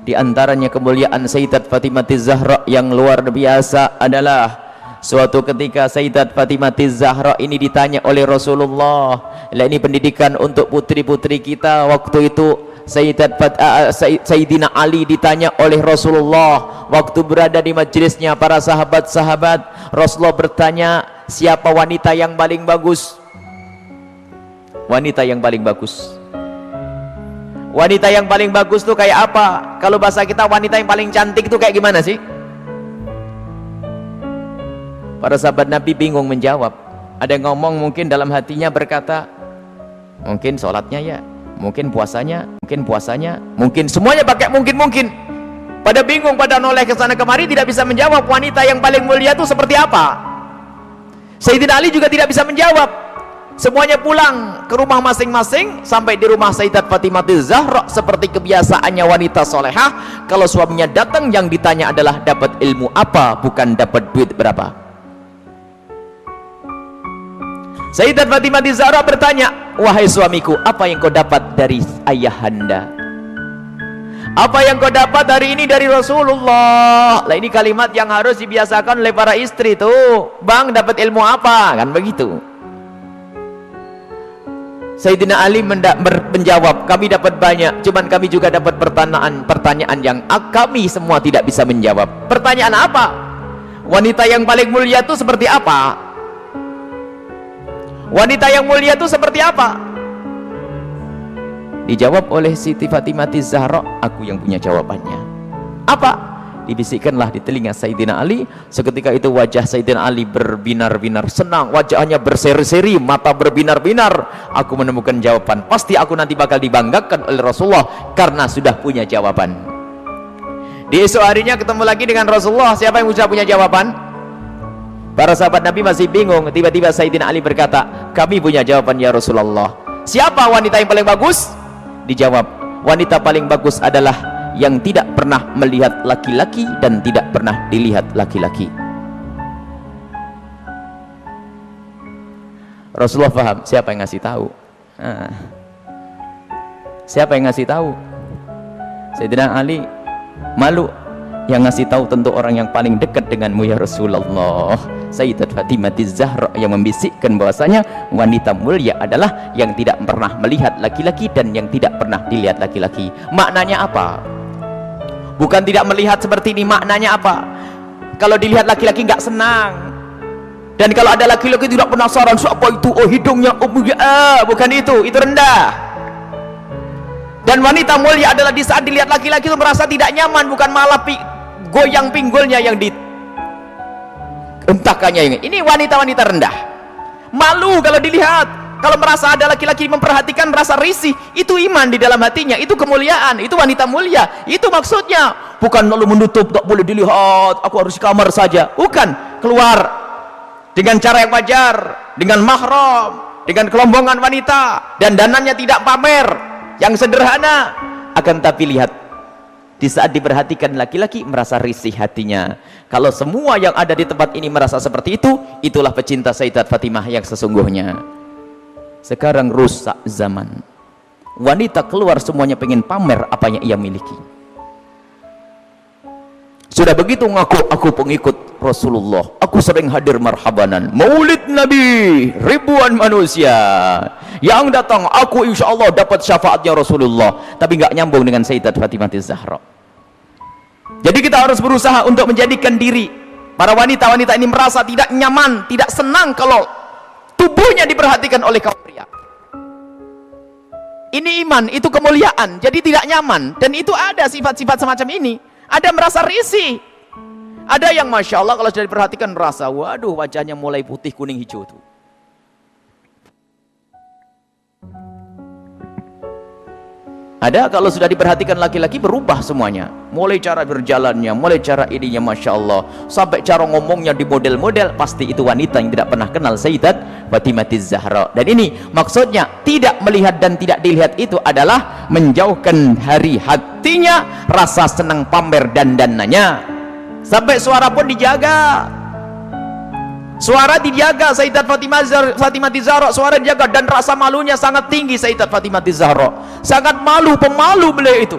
Di antaranya kemuliaan Sayyidat Fatimah Zahra yang luar biasa adalah suatu ketika Sayyidat Fatimah Zahra ini ditanya oleh Rasulullah. Ini pendidikan untuk putri-putri kita. Waktu itu Sayyidina Ali ditanya oleh Rasulullah waktu berada di majelisnya para sahabat-sahabat. Rasulullah bertanya, siapa wanita yang paling bagus? Wanita yang paling bagus. Wanita yang paling bagus tuh kayak apa? Kalau bahasa kita wanita yang paling cantik tuh kayak gimana sih? Para sahabat Nabi bingung menjawab. Ada yang ngomong mungkin dalam hatinya berkata, mungkin sholatnya ya, mungkin puasanya, mungkin semuanya pakai mungkin. Pada bingung, pada noleh ke sana kemari, tidak bisa menjawab wanita yang paling mulia itu seperti apa. Sayyidina Ali juga tidak bisa menjawab. Semuanya pulang ke rumah masing-masing. Sampai di rumah Sayyidat Fatimah Zahra, seperti kebiasaannya wanita solehah, kalau suaminya datang yang ditanya adalah dapat ilmu apa, bukan dapat duit berapa. Sayyidat Fatimah Zahra bertanya, wahai suamiku, apa yang kau dapat dari ayahanda? Apa yang kau dapat hari ini dari Rasulullah? Lah ini kalimat yang harus dibiasakan oleh para istri tuh. Bang, dapat ilmu apa? Kan begitu. Sayyidina Ali menjawab, kami dapat banyak, cuman kami juga dapat pertanyaan yang kami semua tidak bisa menjawab. Pertanyaan apa? Wanita yang paling mulia itu seperti apa? Wanita yang mulia itu seperti apa? Dijawab oleh Siti Fatimah Zahra, aku yang punya jawabannya. Apa? Dibisikkanlah di telinga Sayyidina Ali. Seketika itu wajah Sayyidina Ali berbinar-binar senang, wajahnya berseri-seri, mata berbinar-binar. Aku menemukan jawaban, pasti aku nanti bakal dibanggakan oleh Rasulullah karena sudah punya jawaban. Di esok harinya ketemu lagi dengan Rasulullah. Siapa yang sudah punya jawaban? Para sahabat Nabi masih bingung. Tiba-tiba Sayyidina Ali berkata, kami punya jawaban ya Rasulullah. Siapa wanita yang paling bagus? Dijawab, wanita paling bagus adalah yang tidak pernah melihat laki-laki dan tidak pernah dilihat laki-laki. Rasulullah paham siapa yang ngasih tahu. Siapa yang ngasih tahu? Sayyidina Ali malu. Yang ngasih tahu tentu orang yang paling dekat denganmu ya Rasulullah, Sayyidat Fatimah Zahra, yang membisikkan bahwasanya wanita mulia adalah yang tidak pernah melihat laki-laki dan yang tidak pernah dilihat laki-laki. Maknanya apa? Bukan tidak melihat seperti ini, maknanya apa? Kalau dilihat laki-laki nggak senang, dan kalau ada laki-laki tidak penasaran siapa itu, oh hidungnya, oh bukan itu rendah. Dan wanita mulia adalah di saat dilihat laki-laki itu merasa tidak nyaman, bukan malah goyang pinggulnya yang dientahkannya. Ini wanita-wanita rendah, malu kalau dilihat. Kalau merasa ada laki-laki memperhatikan, merasa risih, itu iman di dalam hatinya, itu kemuliaan, itu wanita mulia. Itu maksudnya, bukan lalu menutup, tak boleh dilihat, aku harus di kamar saja. Bukan, keluar dengan cara yang wajar, dengan mahram, dengan kelombongan wanita, dan danannya tidak pamer, yang sederhana. Akan tapi lihat, di saat diperhatikan laki-laki merasa risih hatinya. Kalau semua yang ada di tempat ini merasa seperti itu, itulah pecinta Sayyidat Fatimah yang sesungguhnya. Sekarang rusak zaman, wanita keluar semuanya pengen pamer apa yang ia miliki. Sudah begitu ngaku, aku pengikut Rasulullah, aku sering hadir marhabanan maulid Nabi, ribuan manusia yang datang, aku insya Allah dapat syafaatnya Rasulullah. Tapi nggak nyambung dengan Sayyidat Fatimah Zahra. Jadi kita harus berusaha untuk menjadikan diri para wanita-wanita ini merasa tidak nyaman, tidak senang kalau tubuhnya diperhatikan oleh kaum pria. Ini iman, itu kemuliaan. Jadi tidak nyaman, dan itu ada sifat-sifat semacam ini. Ada merasa risih, ada yang masya Allah kalau sudah diperhatikan merasa, waduh wajahnya mulai putih, kuning, hijau tuh. Ada kalau sudah diperhatikan laki-laki berubah semuanya, mulai cara berjalannya, mulai cara ininya masya Allah, sampai cara ngomongnya di model-model. Pasti itu wanita yang tidak pernah kenal Sayyidat Fatimah Zahra. Dan ini maksudnya tidak melihat dan tidak dilihat itu adalah menjauhkan dari hatinya rasa senang pamer dan dananya. Sampai suara pun dijaga, suara dijaga. Sayyidat Fatimah Zahra suara dijaga, dan rasa malunya sangat tinggi. Sayyidat Fatimah Zahra sangat malu, pemalu beliau itu.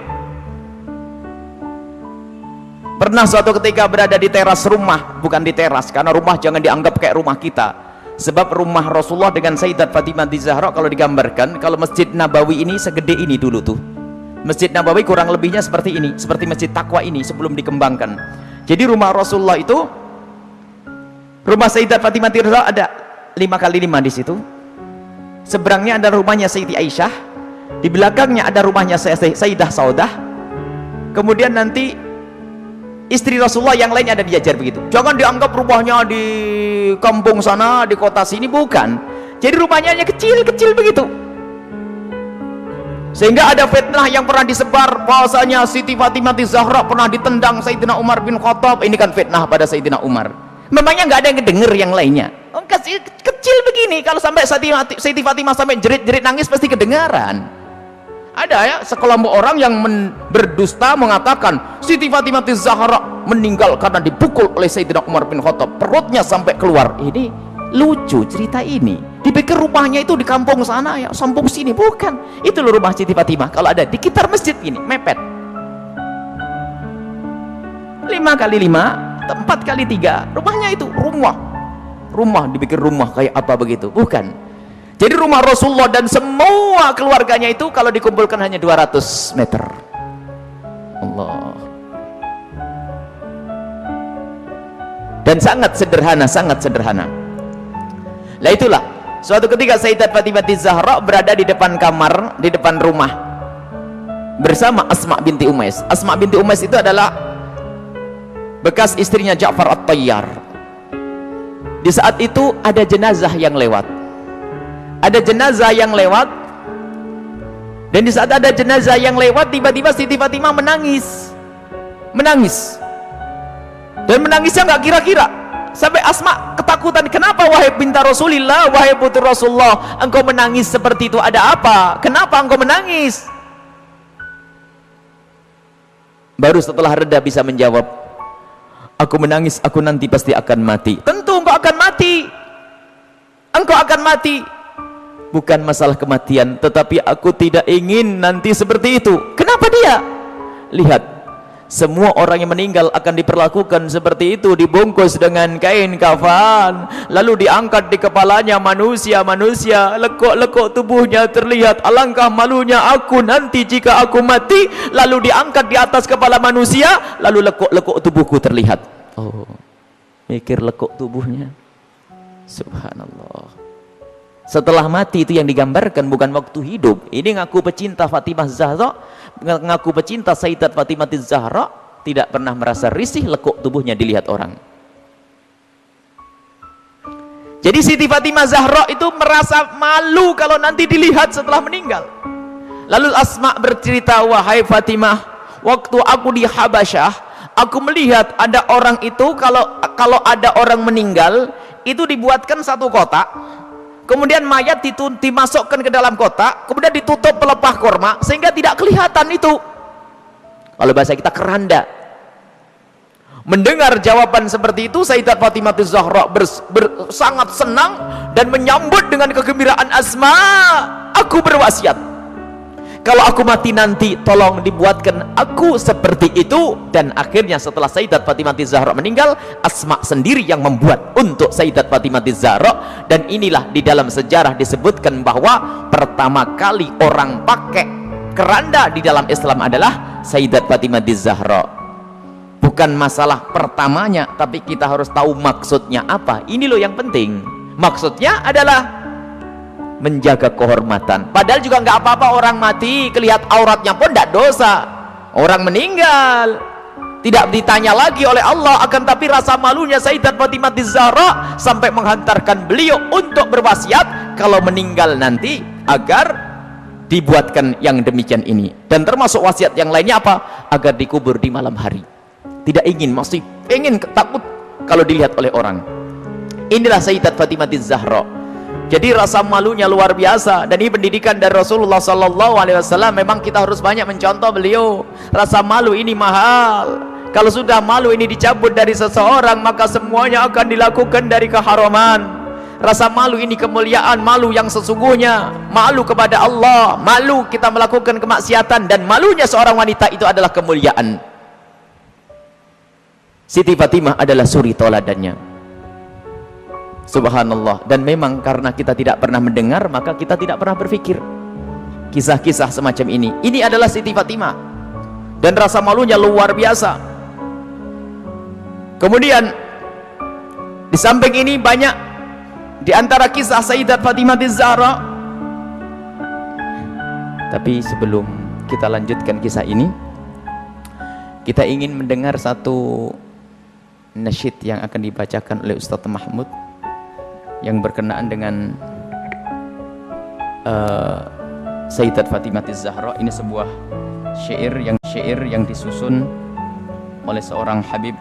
Pernah suatu ketika berada di teras rumah, bukan di teras karena rumah jangan dianggap kayak rumah kita, sebab rumah Rasulullah dengan Sayyidat Fatimah Zahra kalau digambarkan, kalau Masjid Nabawi ini segede ini dulu tuh, Masjid Nabawi kurang lebihnya seperti ini, seperti Masjid Taqwa ini sebelum dikembangkan. Jadi rumah Rasulullah itu, rumah Sayyidat Fatimah Zahra ada 5x5 di situ. Seberangnya ada rumahnya Sayyidi Aisyah, di belakangnya ada rumahnya Sayyidah Saudah. Kemudian nanti istri Rasulullah yang lainnya ada diajar begitu. Jangan dianggap rumahnya di kampung sana, di kota sini, bukan. Jadi rumahnya hanya kecil-kecil begitu. Sehingga ada fitnah yang pernah disebar bahwasanya Siti Fatimah Zahra pernah ditendang Sayyidina Umar bin Khattab. Ini kan fitnah pada Sayyidina Umar. Memangnya nggak ada yang dengar yang lainnya? kecil begini, kalau sampai Siti Fatimah sampai jerit-jerit nangis pasti kedengaran. Ada ya sekelompok orang yang berdusta mengatakan Siti Fatimah Zahra meninggal karena dipukul oleh Sayyidina Umar bin Khattab, perutnya sampai keluar. Ini lucu cerita ini, dipikir rumahnya itu di kampung sana ya, kampung sini, bukan. Itu loh rumah Siti Fatimah, kalau ada di sekitar masjid ini, mepet 5 kali 5, 4 kali 3, rumahnya itu rumah dipikir rumah kayak apa begitu, bukan. Jadi rumah Rasulullah dan semua keluarganya itu kalau dikumpulkan hanya 200 meter. Allah. Dan sangat sederhana. Lah itulah, suatu ketika Sayyidat Fatimah Zahra berada di depan kamar, di depan rumah bersama Asma binti Umais. Asma binti Umais itu adalah bekas istrinya Ja'far At-Tayyar. Di saat itu ada jenazah yang lewat. Dan di saat ada jenazah yang lewat, tiba-tiba Siti Fatimah menangis. Dan menangisnya nggak kira-kira. Sampai Asma ketakutan, kenapa wahai binta Rasulillah, wahai putri Rasulullah, engkau menangis seperti itu, ada apa? Kenapa engkau menangis? Baru setelah reda bisa menjawab, aku menangis, aku nanti pasti akan mati. Tentu engkau akan mati. Bukan masalah kematian, tetapi aku tidak ingin nanti seperti itu. Kenapa dia? Lihat, semua orang yang meninggal akan diperlakukan seperti itu, dibungkus dengan kain kafan, lalu diangkat di kepalanya manusia, lekuk-lekuk tubuhnya terlihat. Alangkah malunya aku nanti jika aku mati, lalu diangkat di atas kepala manusia, lalu lekuk-lekuk tubuhku terlihat. Oh, mikir lekuk tubuhnya, subhanallah. Setelah mati itu yang digambarkan, bukan waktu hidup. Ini ngaku pecinta Fatimah Zahra, ngaku pecinta Sayyidat Fatimah Zahra, tidak pernah merasa risih lekuk tubuhnya dilihat orang. Jadi Siti Fatimah Zahra itu merasa malu kalau nanti dilihat setelah meninggal. Lalu Asma bercerita, wahai Fatimah, waktu aku di Habasyah, aku melihat ada orang itu, kalau ada orang meninggal itu dibuatkan satu kotak, kemudian mayat dimasukkan ke dalam kotak, kemudian ditutup pelepah korma sehingga tidak kelihatan itu. Kalau bahasa kita keranda. Mendengar jawaban seperti itu, Sayyidat Fatimah Zahra sangat senang dan menyambut dengan kegembiraan Asma. Aku berwasiat, kalau aku mati nanti tolong dibuatkan aku seperti itu. Dan akhirnya setelah Sayyidat Fatimah Zahra meninggal, Asma sendiri yang membuat untuk Sayyidat Fatimah Zahra. Dan inilah di dalam sejarah disebutkan bahwa pertama kali orang pakai keranda di dalam Islam adalah Sayyidat Fatimah Zahra. Bukan masalah pertamanya, tapi kita harus tahu maksudnya apa. Ini loh yang penting. Maksudnya adalah menjaga kehormatan. Padahal juga nggak apa-apa orang mati kelihat auratnya pun tidak dosa. Orang meninggal tidak ditanya lagi oleh Allah, akan tapi rasa malunya Sayyidat Fatimah Zahra sampai menghantarkan beliau untuk berwasiat kalau meninggal nanti agar dibuatkan yang demikian ini. Dan termasuk wasiat yang lainnya apa? Agar dikubur di malam hari. Tidak ingin, masih ingin, takut kalau dilihat oleh orang. Inilah Sayyidat Fatimah Zahra. Jadi rasa malunya luar biasa, dan ini pendidikan dari Rasulullah SAW. Memang kita harus banyak mencontoh beliau. Rasa malu ini mahal. Kalau sudah malu ini dicabut dari seseorang, maka semuanya akan dilakukan dari keharaman. Rasa malu ini kemuliaan, malu yang sesungguhnya, malu kepada Allah, malu kita melakukan kemaksiatan, dan malunya seorang wanita itu adalah kemuliaan. Siti Fatimah adalah suri toladannya. Subhanallah. Dan memang karena kita tidak pernah mendengar, maka kita tidak pernah berpikir kisah-kisah semacam ini. Ini adalah Siti Fatimah, dan rasa malunya luar biasa. Kemudian di samping ini banyak di antara kisah Sayyidat Fatimah Zahra. Tapi sebelum kita lanjutkan kisah ini, kita ingin mendengar satu nasyid yang akan dibacakan oleh Ustadz Mahmud yang berkenaan dengan Sayyidat Fatimah Zahra. Ini sebuah syair yang disusun oleh seorang Habib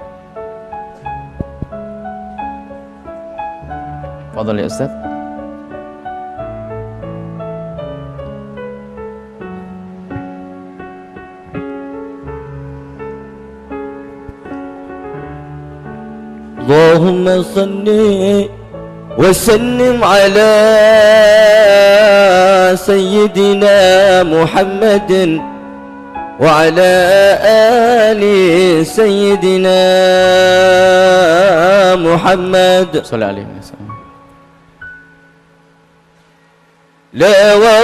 Fadhal ya Ustaz. Allahumma salli wa sallim ala sayyidina Muhammadin wa ala ali sayyidina Muhammad Sallallahu alaihi wasallam. La wa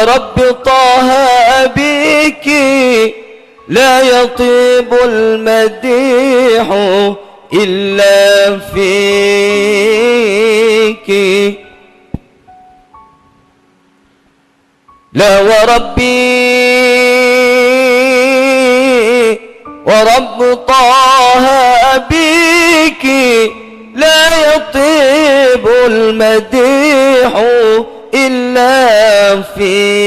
rabbi taha biki لا يطيب المديح إلا فيك لا ورب طه بك لا يطيب المديح إلا فيك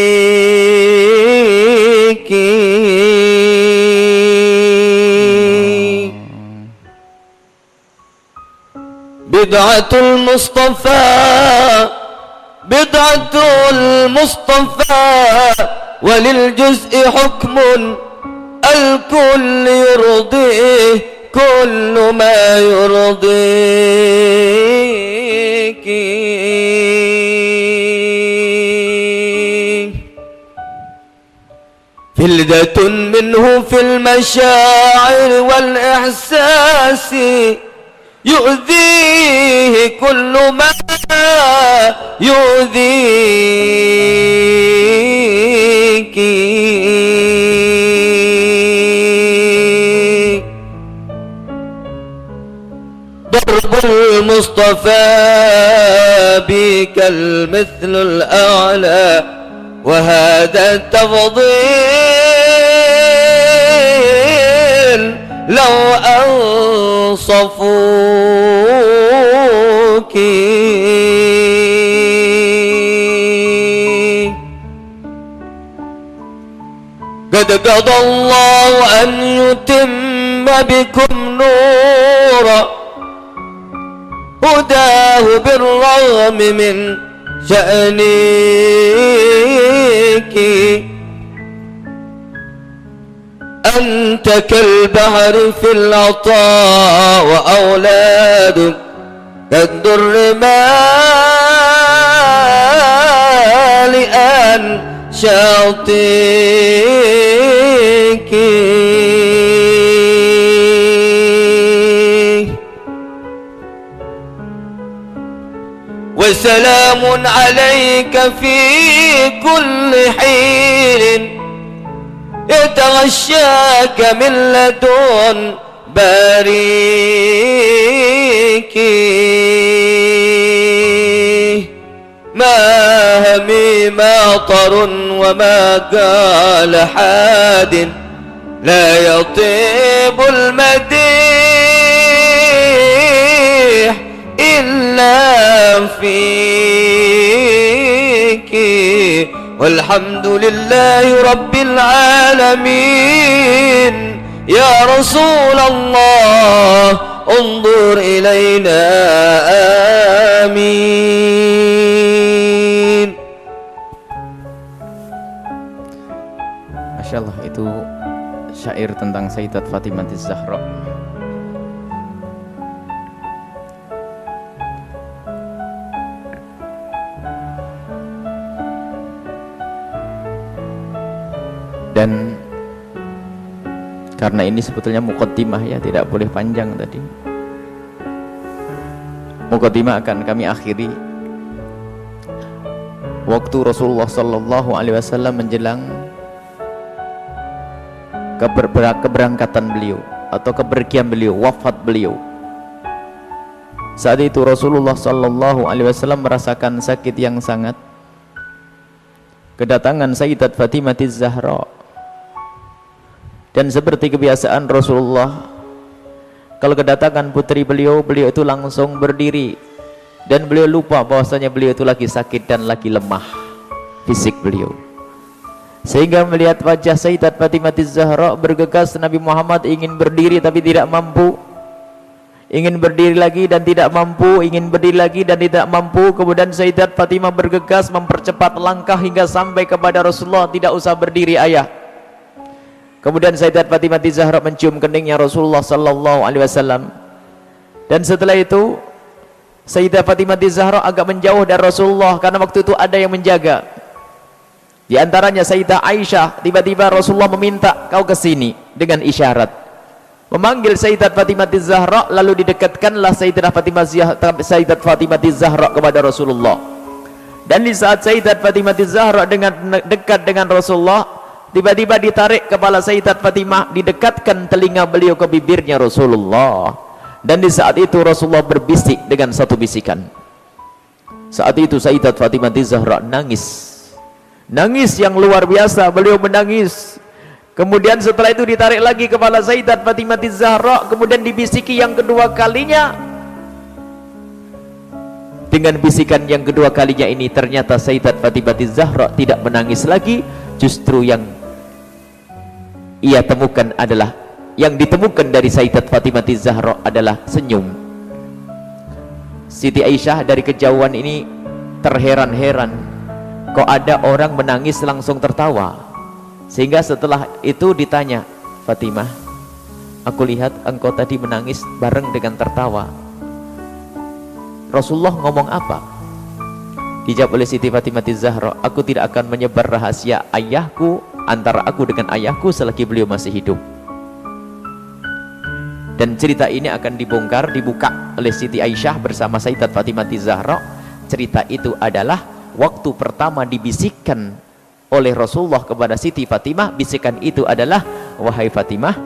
بدعة المصطفى وللجزء حكم الكل يرضيه كل ما يرضيك فلذة منه في المشاعر والإحساس يؤذيه كل ما يؤذيك ضرب المصطفى بك المثل الأعلى وهذا التفضيل لو أنصفوك قد قضى الله أن يتم بكم نورا هداه بالرغم من شأنك أنت كالبحر في العطاء وأولادك كالدر مالئا شاطئك وسلام عليك في كل حين يتغشاك من لدن باريك ما همي ماطر وما قال حاد لا يطيب المديح إلا فيك والحمد لله رب العالمين يا رسول الله انظر إلينا آمين. Masya Allah, itu syair tentang Sayyidat Fatimah Az-Zahra. Dan karena ini sebetulnya muqaddimah ya, tidak boleh panjang tadi. Muqaddimah akan kami akhiri waktu Rasulullah sallallahu alaihi wasallam menjelang keberangkatan beliau atau kepergian beliau, wafat beliau. Saat itu Rasulullah sallallahu alaihi wasallam merasakan sakit yang sangat. Kedatangan Sayyidat Fatimah Az-Zahra. Dan seperti kebiasaan Rasulullah, kalau kedatangan putri beliau, beliau itu langsung berdiri. Dan beliau lupa bahwasanya beliau itu lagi sakit dan lagi lemah fisik beliau. Sehingga melihat wajah Sayyidat Fatimah Az-Zahra bergegas, Nabi Muhammad ingin berdiri tapi tidak mampu. ingin berdiri lagi dan tidak mampu, ingin berdiri lagi dan tidak mampu. Kemudian Sayyidat Fatimah bergegas mempercepat langkah hingga sampai kepada Rasulullah, tidak usah berdiri ayah. Kemudian Sayyidat Fatimah Zahra mencium keningnya Rasulullah sallallahu alaihi wasallam. Dan setelah itu Sayyidah Fatimah Zahra agak menjauh dari Rasulullah karena waktu itu ada yang menjaga. Di antaranya Sayyidah Aisyah. Tiba-tiba Rasulullah meminta, kau ke sini, dengan isyarat. Memanggil Sayyidat Fatimah Zahra, lalu didekatkanlah Sayyidat Fatimah Zahra kepada Rasulullah. Dan di saat Sayyidat Fatimah Zahra dekat dengan Rasulullah, tiba-tiba ditarik kepala Sayyidat Fatimah, didekatkan telinga beliau ke bibirnya Rasulullah. Dan di saat itu Rasulullah berbisik dengan satu bisikan. Saat itu Sayyidat Fatimah Zahra nangis yang luar biasa, beliau menangis. Kemudian setelah itu ditarik lagi kepala Sayyidat Fatimah Zahra, kemudian dibisiki yang kedua kalinya. Dengan bisikan yang kedua kalinya ini, ternyata Sayyidat Fatimah Zahra tidak menangis lagi. Justru yang ia temukan adalah, yang ditemukan dari Sayyidat Fatimah Zahra adalah senyum. Siti Aisyah dari kejauhan ini terheran-heran, kok ada orang menangis langsung tertawa. Sehingga setelah itu ditanya, Fatimah, aku lihat engkau tadi menangis bareng dengan tertawa. Rasulullah ngomong apa? Dijawab oleh Siti Fatimah Zahra, aku tidak akan menyebar rahasia ayahku, antara aku dengan ayahku selagi beliau masih hidup. Dan cerita ini akan dibuka oleh Siti Aisyah bersama Sayyidat Fatimah Zahra. Cerita itu adalah waktu pertama dibisikkan oleh Rasulullah kepada Siti Fatimah. Bisikan itu adalah, wahai Fatimah,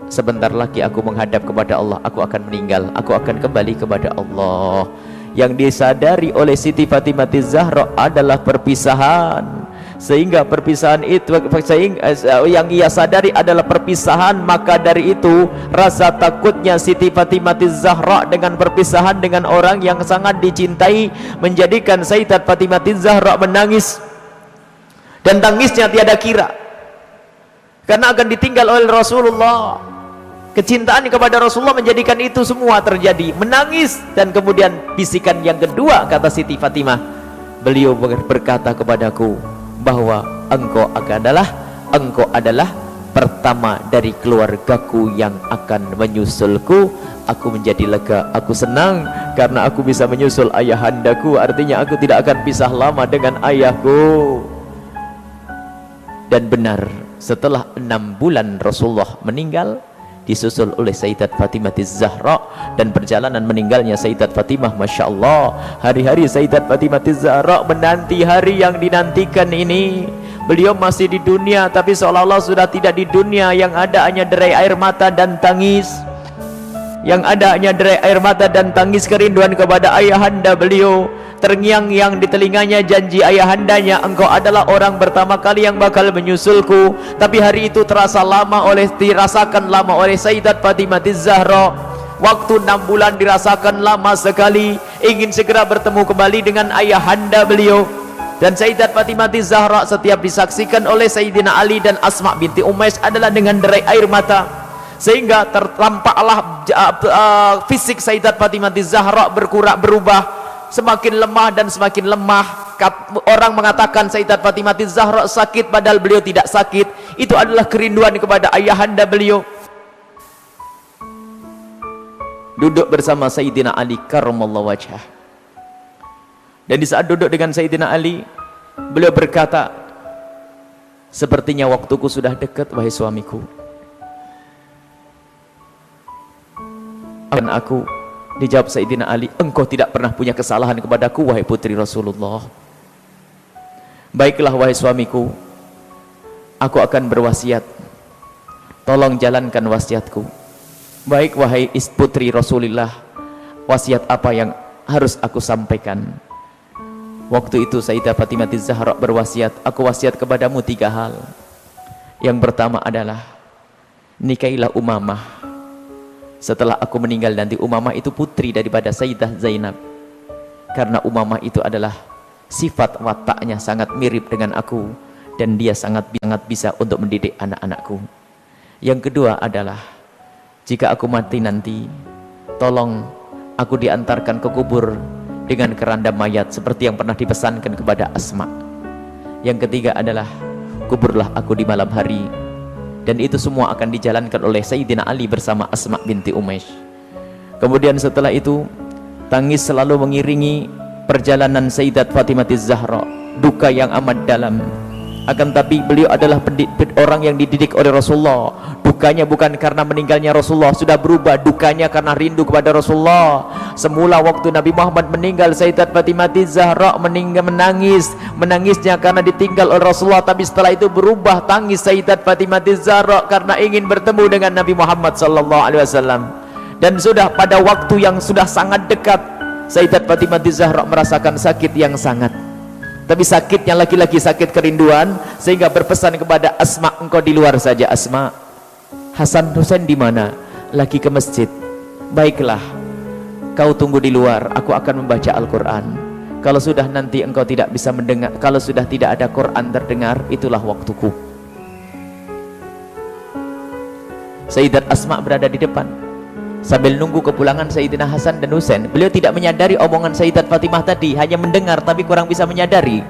sebentar lagi aku menghadap kepada Allah, aku akan meninggal, aku akan kembali kepada Allah. Yang disadari oleh Siti Fatimah Zahra adalah perpisahan. Sehingga perpisahan itu, yang ia sadari adalah perpisahan. Maka dari itu rasa takutnya Siti Fatimah Zahra dengan perpisahan dengan orang yang sangat dicintai menjadikan Sayyidat Fatimah Zahra menangis. Dan tangisnya tiada kira, karena akan ditinggal oleh Rasulullah. Kecintaan kepada Rasulullah menjadikan itu semua terjadi, menangis. Dan kemudian bisikan yang kedua, kata Siti Fatimah, beliau berkata kepadaku bahwa engkau adalah pertama dari keluargaku yang akan menyusulku. Aku menjadi lega, aku senang karena aku bisa menyusul ayahandaku. Artinya aku tidak akan pisah lama dengan ayahku. Dan benar, setelah 6 bulan Rasulullah meninggal, disusul oleh Sayyidat Fatimah Zahra. Dan perjalanan meninggalnya Sayyidat Fatimah, Masya Allah, hari-hari Sayyidat Fatimah Zahra menanti hari yang dinantikan ini. Beliau masih di dunia, tapi seolah-olah sudah tidak di dunia. Yang ada hanya derai air mata dan tangis. Yang ada hanya derai air mata dan tangis kerinduan kepada ayahanda beliau. Terngiang-ngiang di telinganya janji ayahandanya, engkau adalah orang pertama kali yang bakal menyusulku. Tapi hari itu dirasakan lama oleh Sayyidat Fatimah Zahra. Waktu 6 bulan dirasakan lama sekali. Ingin segera bertemu kembali dengan ayahanda beliau. Dan Sayyidat Fatimah Zahra setiap disaksikan oleh Sayyidina Ali dan Asma binti Umais adalah dengan derai air mata. Sehingga tertampaklah fisik Sayyidat Fatimah Zahra berubah, semakin lemah dan semakin lemah. Orang mengatakan Sayyidat Fatimah Zahra sakit, padahal beliau tidak sakit. Itu adalah kerinduan kepada ayahanda beliau. Duduk bersama Sayyidina Ali karramallahu wajhah. Dan di saat duduk dengan Sayyidina Ali, beliau berkata, sepertinya waktuku sudah dekat, wahai suamiku. Dan aku, dijawab Sayyidina Ali, engkau tidak pernah punya kesalahan kepadaku, wahai putri Rasulullah. Baiklah wahai suamiku, aku akan berwasiat, tolong jalankan wasiatku. Baik wahai putri Rasulullah, wasiat apa yang harus aku sampaikan? Waktu itu Sayyidah Fatimah Zahra berwasiat, aku wasiat kepadamu 3 hal. Yang pertama adalah, nikahilah Umamah. Setelah aku meninggal nanti, Umamah itu putri daripada Sayyidah Zainab. Karena Umamah itu adalah sifat wataknya sangat mirip dengan aku, dan dia sangat bisa untuk mendidik anak-anakku. Yang kedua adalah, jika aku mati nanti, tolong aku diantarkan ke kubur dengan keranda mayat seperti yang pernah dipesankan kepada Asma. Yang ketiga adalah kuburlah aku di malam hari, dan itu semua akan dijalankan oleh Sayyidina Ali bersama Asma binti Umaysh. Kemudian setelah itu tangis selalu mengiringi perjalanan Sayyidat Fatimah Az-Zahra, duka yang amat dalam. Akan tapi beliau adalah orang yang dididik oleh Rasulullah. Dukanya bukan karena meninggalnya Rasulullah, sudah berubah dukanya karena rindu kepada Rasulullah. Semula waktu Nabi Muhammad meninggal, Sayyidat Fatimah Az-Zahra menangisnya karena ditinggal oleh Rasulullah. Tapi setelah itu berubah tangis Sayyidat Fatimah Az-Zahra karena ingin bertemu dengan Nabi Muhammad SAW. Dan sudah pada waktu yang sudah sangat dekat, Sayyidat Fatimah Az-Zahra merasakan sakit yang sangat. Tapi sakitnya lagi-lagi sakit kerinduan, sehingga berpesan kepada Asma, engkau di luar saja Asma. Hasan Husain di mana? Lagi ke masjid. Baiklah, kau tunggu di luar, aku akan membaca Al-Quran. Kalau sudah nanti engkau tidak bisa mendengar, kalau sudah tidak ada Quran terdengar, itulah waktuku. Sayyidat Asma berada di depan sambil nunggu kepulangan Sayyidina Hasan dan Husain. Beliau tidak menyadari omongan Sayyidat Fatimah tadi, hanya mendengar tapi kurang bisa menyadari.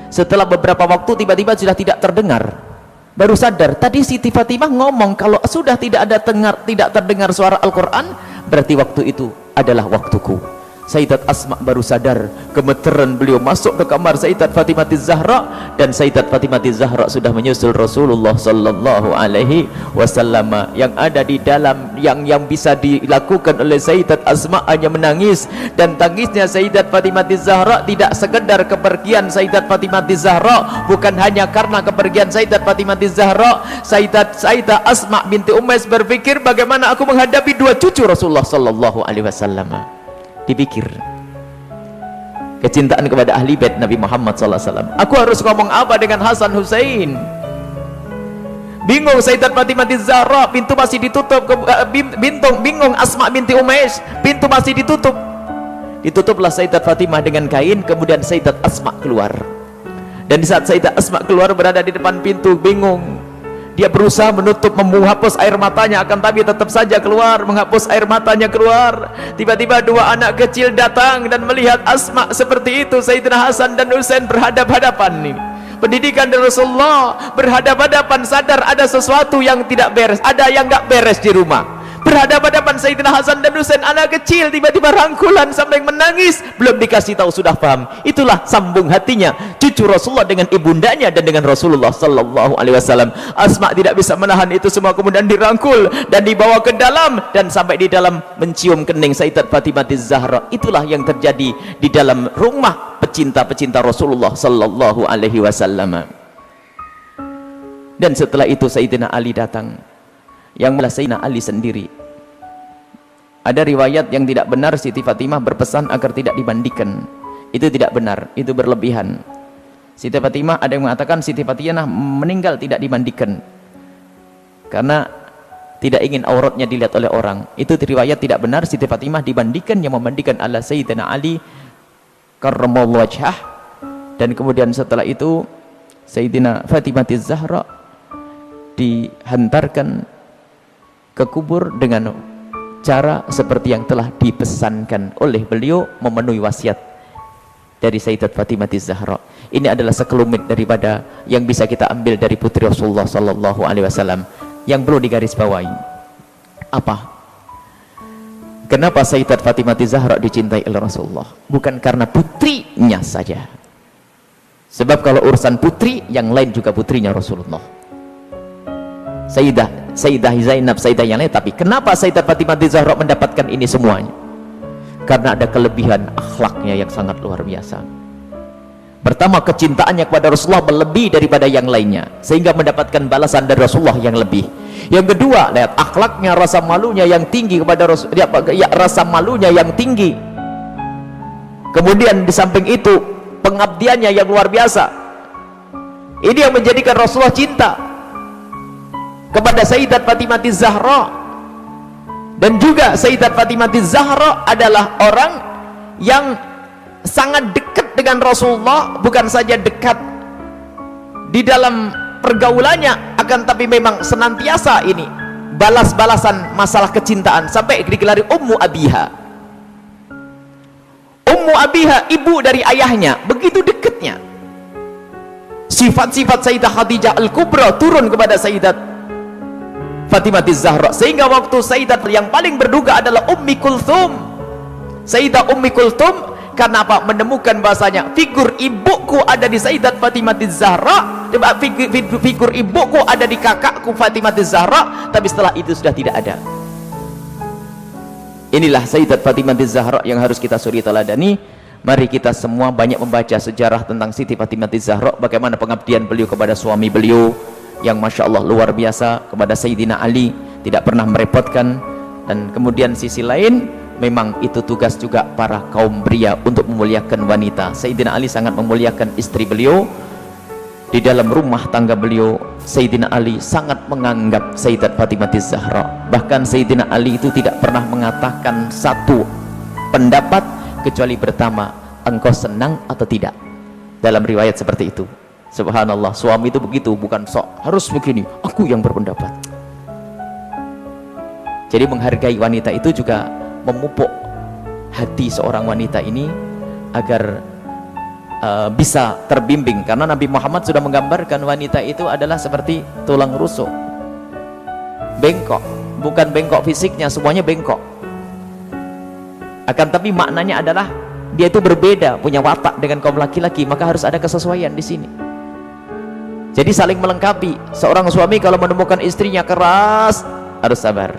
Setelah beberapa waktu tiba-tiba sudah tidak terdengar, baru sadar tadi Siti Fatimah ngomong kalau sudah tidak terdengar suara Al-Quran, berarti waktu itu adalah waktuku. Sayyidat Asma baru sadar, gemeteran beliau masuk ke kamar Sayyidat Fatimah Az-Zahra, dan Sayyidat Fatimah Az-Zahra sudah menyusul Rasulullah sallallahu alaihi wasallam. Yang ada di dalam yang bisa dilakukan oleh Sayyidat Asma hanya menangis, dan tangisnya Sayyidat Fatimah Az-Zahra tidak sekedar kepergian Sayyidat Fatimah Az-Zahra, bukan hanya karena kepergian Sayyidat Fatimah Az-Zahra. Sayyidah Asma binti Umaysh berpikir, bagaimana aku menghadapi dua cucu Rasulullah sallallahu alaihi wasallam. Dipikir kecintaan kepada ahli bait Nabi Muhammad SAW. Aku harus ngomong apa dengan Hasan Husain? Bingung Sayyidat Fatimah Az-Zahra, pintu masih ditutup. Bingung Asma binti Umaysh, pintu masih ditutup. Ditutuplah Sayyidat Fatimah dengan kain, kemudian Sayyidat Asma keluar. Dan di saat Sayyidat Asma keluar, berada di depan pintu, bingung. Dia berusaha menutup, menghapus air matanya, akan tapi tetap saja keluar, menghapus air matanya keluar. Tiba-tiba dua anak kecil datang dan melihat Asma seperti itu. Sayyidina Hasan dan Husain berhadap-hadapan. Pendidikan dari Rasulullah, berhadap-hadapan, sadar ada sesuatu yang tidak beres, ada yang gak beres di rumah. Berhadapan-hadapan Sayyidina Hasan dan Husain, anak kecil, tiba-tiba rangkulan sampai menangis, belum dikasih tahu sudah paham. Itulah sambung hatinya cucu Rasulullah dengan ibundanya dan dengan Rasulullah sallallahu alaihi wasallam. Asma tidak bisa menahan itu semua, kemudian dirangkul dan dibawa ke dalam, dan sampai di dalam mencium kening Sayyidat Fatimah Az-Zahra. Itulah yang terjadi di dalam rumah pecinta-pecinta Rasulullah sallallahu alaihi wasallam. Dan setelah itu Sayyidina Ali datang, yang malah Sayyidina Ali sendiri. Ada riwayat yang tidak benar, Siti Fatimah berpesan agar tidak dimandikan. Itu tidak benar, itu berlebihan. Siti Fatimah, ada yang mengatakan Siti Fatimah meninggal tidak dimandikan karena tidak ingin auratnya dilihat oleh orang. Itu riwayat tidak benar. Siti Fatimah dimandikan, yang memandikan adalah Sayyidina Ali karramallahu wajhah. Dan kemudian setelah itu Sayyidina Fatimah Az-Zahra dihantarkan ke kubur dengan cara seperti yang telah dipesankan oleh beliau, memenuhi wasiat dari Sayyidat Fatimah Az-Zahra. Ini adalah sekelumit daripada yang bisa kita ambil dari putri Rasulullah sallallahu alaihi wasallam. Yang perlu digarisbawahi apa? Kenapa Sayyidat Fatimah Az-Zahra dicintai oleh Rasulullah? Bukan karena putrinya saja. Sebab kalau urusan putri, yang lain juga putrinya Rasulullah. Sayyidah Zainab, Sayyidah yang lain. Tapi kenapa Sayyidat Fatimah Az-Zahra mendapatkan ini semuanya? Karena ada kelebihan akhlaknya yang sangat luar biasa. Pertama, kecintaannya kepada Rasulullah melebihi daripada yang lainnya, sehingga mendapatkan balasan dari Rasulullah yang lebih. Yang kedua, lihat akhlaknya, rasa malunya yang tinggi kepada Rasulullah, rasa malunya yang tinggi. Kemudian di samping itu pengabdiannya yang luar biasa. Ini yang menjadikan Rasulullah cinta kepada Sayyidat Fatimah Az-Zahra. Dan juga Sayyidat Fatimah Az-Zahra adalah orang yang sangat dekat dengan Rasulullah, bukan saja dekat di dalam pergaulannya, akan tapi memang senantiasa ini balas-balasan masalah kecintaan sampai digelari Ummu Abiha. Ummu Abiha, ibu dari ayahnya, begitu dekatnya. Sifat-sifat Sayyidah Khadijah Al-Kubra turun kepada Sayyidat Fatimah Az-Zahra, sehingga waktu Sayyidat yang paling berduga adalah Ummi Kulthum. Sayyidah Ummi Kulthum karena apa? Menemukan bahasanya figur ibuku ada di Sayyidat Fatimah Az-Zahra, figur ibuku ada di kakakku Fatimah Az-Zahra, tapi setelah itu sudah tidak ada. Inilah Sayyidat Fatimah Az-Zahra yang harus kita suri teladani. Mari kita semua banyak membaca sejarah tentang Siti Fatimah Az-Zahra, bagaimana pengabdian beliau kepada suami beliau yang Masya Allah luar biasa, kepada Sayyidina Ali tidak pernah merepotkan. Dan kemudian sisi lain, memang itu tugas juga para kaum pria untuk memuliakan wanita. Sayyidina Ali sangat memuliakan istri beliau. Di dalam rumah tangga beliau, Sayyidina Ali sangat menganggap Sayyidat Fatimah Az-Zahra. Bahkan Sayyidina Ali itu tidak pernah mengatakan satu pendapat kecuali pertama, engkau senang atau tidak. Dalam riwayat seperti itu. Subhanallah, suami itu begitu, bukan sok harus begini, aku yang berpendapat. Jadi menghargai wanita itu juga memupuk hati seorang wanita ini agar bisa terbimbing, karena Nabi Muhammad sudah menggambarkan wanita itu adalah seperti tulang rusuk, bengkok, bukan bengkok fisiknya, semuanya bengkok, akan tapi maknanya adalah dia itu berbeda, punya watak dengan kaum laki-laki, maka harus ada kesesuaian di sini. Jadi saling melengkapi. Seorang suami kalau menemukan istrinya keras, harus sabar.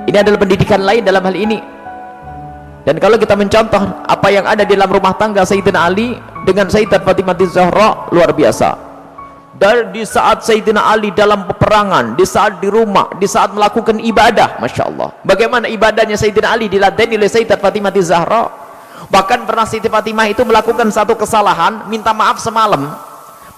Ini adalah pendidikan lain dalam hal ini. Dan kalau kita mencontoh apa yang ada di dalam rumah tangga Sayyidina Ali dengan Sayyidat Fatimah Az-Zahra, luar biasa. Dan di saat Sayyidina Ali dalam peperangan, di saat di rumah, di saat melakukan ibadah, Masya Allah, bagaimana ibadahnya Sayyidina Ali diladeni oleh Sayyidat Fatimah Az-Zahra. Bahkan pernah Siti Fatimah itu melakukan satu kesalahan, minta maaf semalam,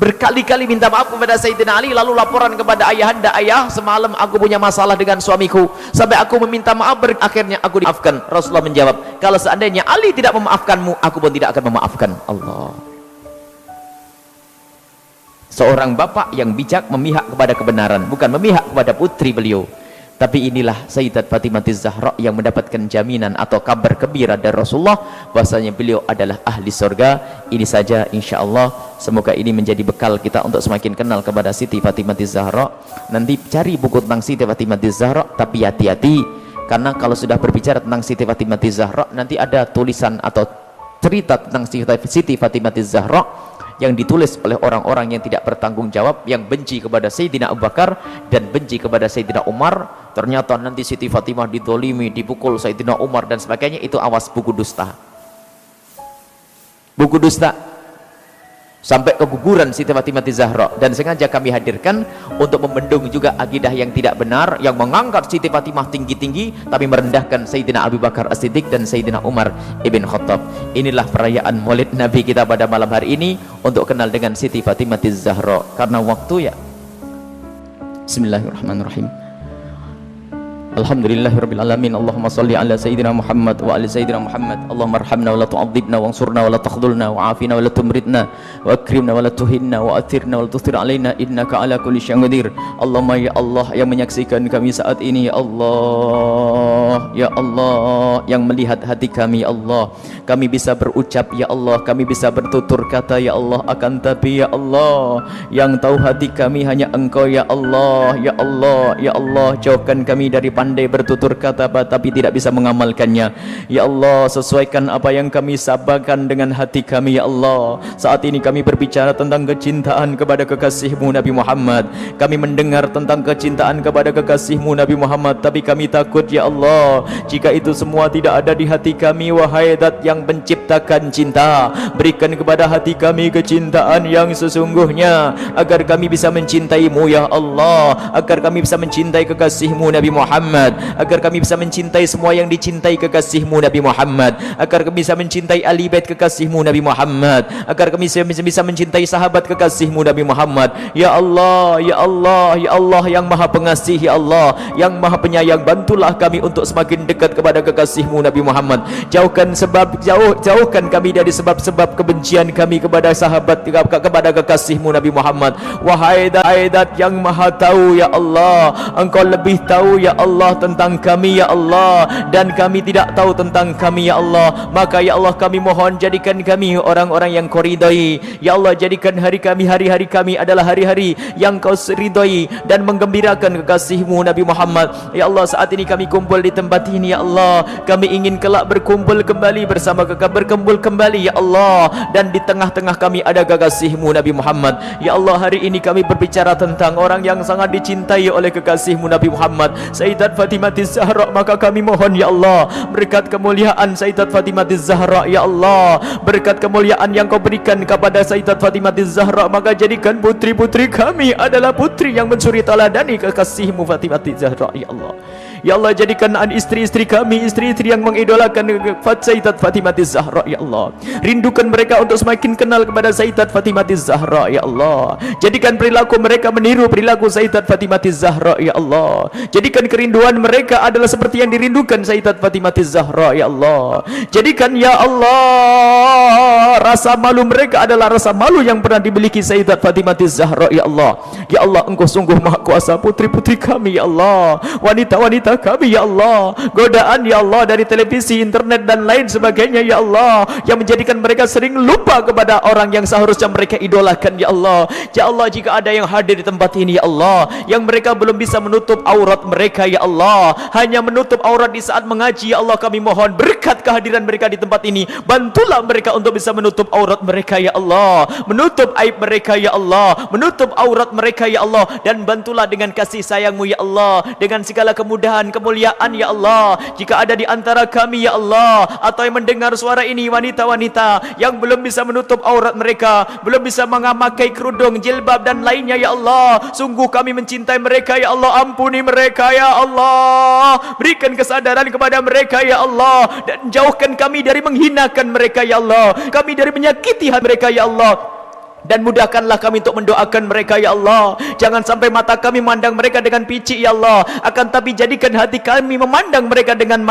berkali-kali minta maaf kepada Sayyidina Ali, lalu laporan kepada ayahanda, ayah semalam aku punya masalah dengan suamiku sampai aku meminta maaf, akhirnya aku dimaafkan. Rasulullah menjawab, kalau seandainya Ali tidak memaafkanmu, aku pun tidak akan memaafkan. Allah. Seorang bapak yang bijak memihak kepada kebenaran, bukan memihak kepada putri beliau. Tapi inilah Sayyidat Fatimah Az-Zahra yang mendapatkan jaminan atau kabar gembira dari Rasulullah bahwasanya beliau adalah ahli surga. Ini saja insya Allah, semoga ini menjadi bekal kita untuk semakin kenal kepada Siti Fatimah Az-Zahra. Nanti cari buku tentang Siti Fatimah Az-Zahra, tapi hati-hati, karena kalau sudah berbicara tentang Siti Fatimah Az-Zahra, nanti ada tulisan atau cerita tentang Siti Fatimah Az-Zahra yang ditulis oleh orang-orang yang tidak bertanggung jawab, yang benci kepada Sayyidina Abu Bakar dan benci kepada Sayyidina Umar. Ternyata nanti Siti Fatimah didolimi, dipukul Sayyidina Umar dan sebagainya. Itu awas, buku dusta, buku dusta sampai keguguran Siti Fatimah Az-Zahra. Dan sengaja kami hadirkan untuk membendung juga akidah yang tidak benar, yang mengangkat Siti Fatimah tinggi-tinggi tapi merendahkan Sayyidina Abu Bakar As-Siddiq dan Sayyidina Umar Ibn Khattab. Inilah perayaan Maulid Nabi kita pada malam hari ini, untuk kenal dengan Siti Fatimah Az-Zahra. Karena waktu ya, Bismillahirrahmanirrahim. Alhamdulillahirabbil alamin. Allahumma shalli ala sayyidina Muhammad wa ali sayyidina Muhammad. Allahumma arhamna wa la tu'adzibna wansurna wa la takhdhulna wa afina wa la tumritna wa akrimna wa la tuhinna wa athirna wa la tuthir alaina innaka ala kulli syai'in qadir. Allahumma ya Allah yang menyaksikan kami saat ini, ya Allah, ya Allah yang melihat hati kami, ya Allah, kami bisa berucap, ya Allah, kami bisa bertutur kata, ya Allah, akan tapi ya Allah yang tahu hati kami hanya Engkau, ya Allah, ya Allah, ya Allah. Jauhkan kami dari pandai bertutur kata tapi tidak bisa mengamalkannya, ya Allah. Sesuaikan apa yang kami sabarkan dengan hati kami, ya Allah. Saat ini kami berbicara tentang kecintaan kepada kekasihmu Nabi Muhammad, kami mendengar tentang kecintaan kepada kekasihmu Nabi Muhammad, tapi kami takut, ya Allah, jika itu semua tidak ada di hati kami. Wahai Zat yang menciptakan cinta, berikan kepada hati kami kecintaan yang sesungguhnya, agar kami bisa mencintaimu, ya Allah, agar kami bisa mencintai kekasihmu Nabi Muhammad, Muhammad, agar kami bisa mencintai semua yang dicintai kekasihmu Nabi Muhammad, agar kami bisa mencintai ahli bait kekasihmu Nabi Muhammad, agar kami bisa mencintai sahabat kekasihmu Nabi Muhammad. Ya Allah, ya Allah, ya Allah yang maha pengasih, ya Allah yang maha penyayang, bantulah kami untuk semakin dekat kepada kekasihmu Nabi Muhammad. Jauhkan kami dari sebab-sebab kebencian kami kepada sahabat, kepada kekasihmu Nabi Muhammad. Wahai Dat yang maha tahu, ya Allah, Engkau lebih tahu ya Allah tentang kami ya Allah, dan kami tidak tahu tentang kami ya Allah. Maka ya Allah kami mohon jadikan kami orang-orang yang Kau ridai ya Allah. Jadikan hari-hari kami adalah hari-hari yang Kau ridai dan menggembirakan kekasihmu Nabi Muhammad. Ya Allah, saat ini kami kumpul di tempat ini ya Allah, kami ingin kelak berkumpul kembali bersama berkumpul kembali ya Allah, dan di tengah-tengah kami ada kekasihmu Nabi Muhammad. Ya Allah, hari ini kami berbicara tentang orang yang sangat dicintai oleh kekasihmu Nabi Muhammad, Sayyidat Fatimah Zahra. Maka kami mohon ya Allah, berkat kemuliaan Sayyidat Fatimah Zahra ya Allah, berkat kemuliaan yang Kau berikan kepada Sayyidat Fatimah Zahra, maka jadikan putri-putri kami adalah putri yang mencuri taladani kekasihmu Fatimah Zahra ya Allah. Ya Allah, jadikan istri-istri kami istri-istri yang mengidolakan Sayyidat Fatimah Zahra ya Allah. Rindukan mereka untuk semakin kenal kepada Sayyidat Fatimah Zahra ya Allah. Jadikan perilaku mereka meniru perilaku Sayyidat Fatimah Zahra ya Allah. Jadikan kerinduan mereka adalah seperti yang dirindukan Sayyidat Fatimah Zahra ya Allah. Jadikan ya Allah rasa malu mereka adalah rasa malu yang pernah dimiliki Sayyidat Fatimah Zahra ya Allah. Ya Allah, Engkau sungguh maha kuasa. Putri-putri kami ya Allah, wanita-wanita kami ya Allah, godaan ya Allah dari televisi, internet dan lain sebagainya ya Allah, yang menjadikan mereka sering lupa kepada orang yang seharusnya mereka idolakan ya Allah. Ya Allah, jika ada yang hadir di tempat ini ya Allah, yang mereka belum bisa menutup aurat mereka ya Allah, hanya menutup aurat di saat mengaji ya Allah, kami mohon berkat kehadiran mereka di tempat ini, bantulah mereka untuk bisa menutup aurat mereka ya Allah, menutup aib mereka ya Allah, menutup aurat mereka ya Allah, dan bantulah dengan kasih sayang-Mu ya Allah, dengan segala kemudahan kemuliaan ya Allah. Jika ada di antara kami ya Allah, atau yang mendengar suara ini, wanita-wanita yang belum bisa menutup aurat mereka, belum bisa memakai kerudung, jilbab dan lainnya ya Allah, sungguh kami mencintai mereka ya Allah. Ampuni mereka ya Allah, berikan kesadaran kepada mereka ya Allah, dan jauhkan kami dari menghinakan mereka ya Allah, kami dari menyakiti hati mereka ya Allah, dan mudahkanlah kami untuk mendoakan mereka ya Allah. Jangan sampai mata kami memandang mereka dengan picik ya Allah, akan tapi jadikan hati kami memandang mereka dengan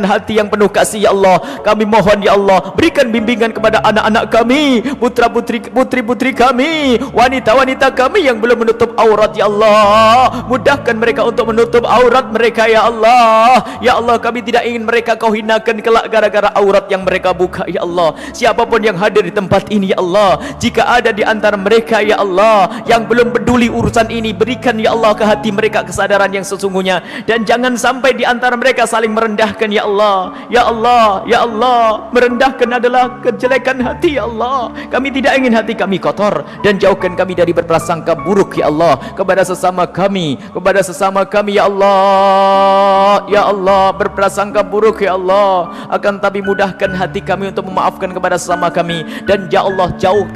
hati yang penuh kasih ya Allah. Kami mohon ya Allah, berikan bimbingan kepada anak-anak kami, putri-putri kami, wanita-wanita kami yang belum menutup aurat ya Allah. Mudahkan mereka untuk menutup aurat mereka ya Allah. Ya Allah, kami tidak ingin mereka Kau hinakan kelak gara-gara aurat yang mereka buka ya Allah. Siapapun yang hadir di tempat ini ya Allah, jika ada di antara mereka ya Allah yang belum peduli urusan ini, berikan ya Allah ke hati mereka kesadaran yang sesungguhnya, dan jangan sampai di antara mereka saling merendahkan ya Allah. Ya Allah, ya Allah, merendahkan adalah kejelekan hati ya Allah. Kami tidak ingin hati kami kotor, dan jauhkan kami dari berprasangka buruk ya Allah kepada sesama kami ya Allah. Ya Allah, berprasangka buruk ya Allah, akan tapi mudahkan hati kami untuk memaafkan kepada sesama kami, dan ya Allah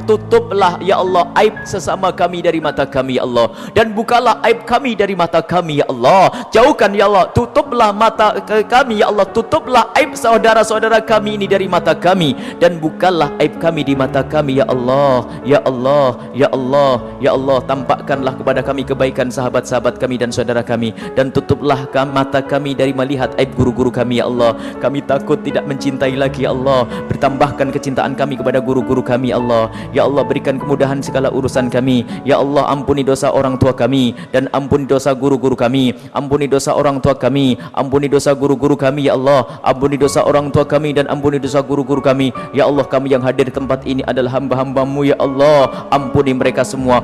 tutuplah ya Allah aib sesama kami dari mata kami ya Allah, dan bukalah aib kami dari mata kami ya Allah. Jauhkan ya Allah, tutuplah mata kami ya Allah, tutuplah aib saudara-saudara kami ini dari mata kami, dan bukalah aib kami di mata kami ya Allah. Ya Allah, ya Allah, ya Allah, tampakkanlah kepada kami kebaikan sahabat-sahabat kami dan saudara kami, dan tutuplah mata kami dari melihat aib guru-guru kami ya Allah. Kami takut tidak mencintai lagi ya Allah. Bertambahkan kecintaan kami kepada guru-guru kami ya Allah. Ya Allah, berikan kemudahan segala urusan kami ya Allah. Ampuni dosa orang tua kami, dan ampuni dosa guru-guru kami. Ampuni dosa orang tua kami, ampuni dosa guru-guru kami ya Allah. Ampuni dosa orang tua kami, dan ampuni dosa guru-guru kami ya Allah. Kami yang hadir di tempat ini adalah hamba-hamba-Mu ya Allah. Ampuni mereka semua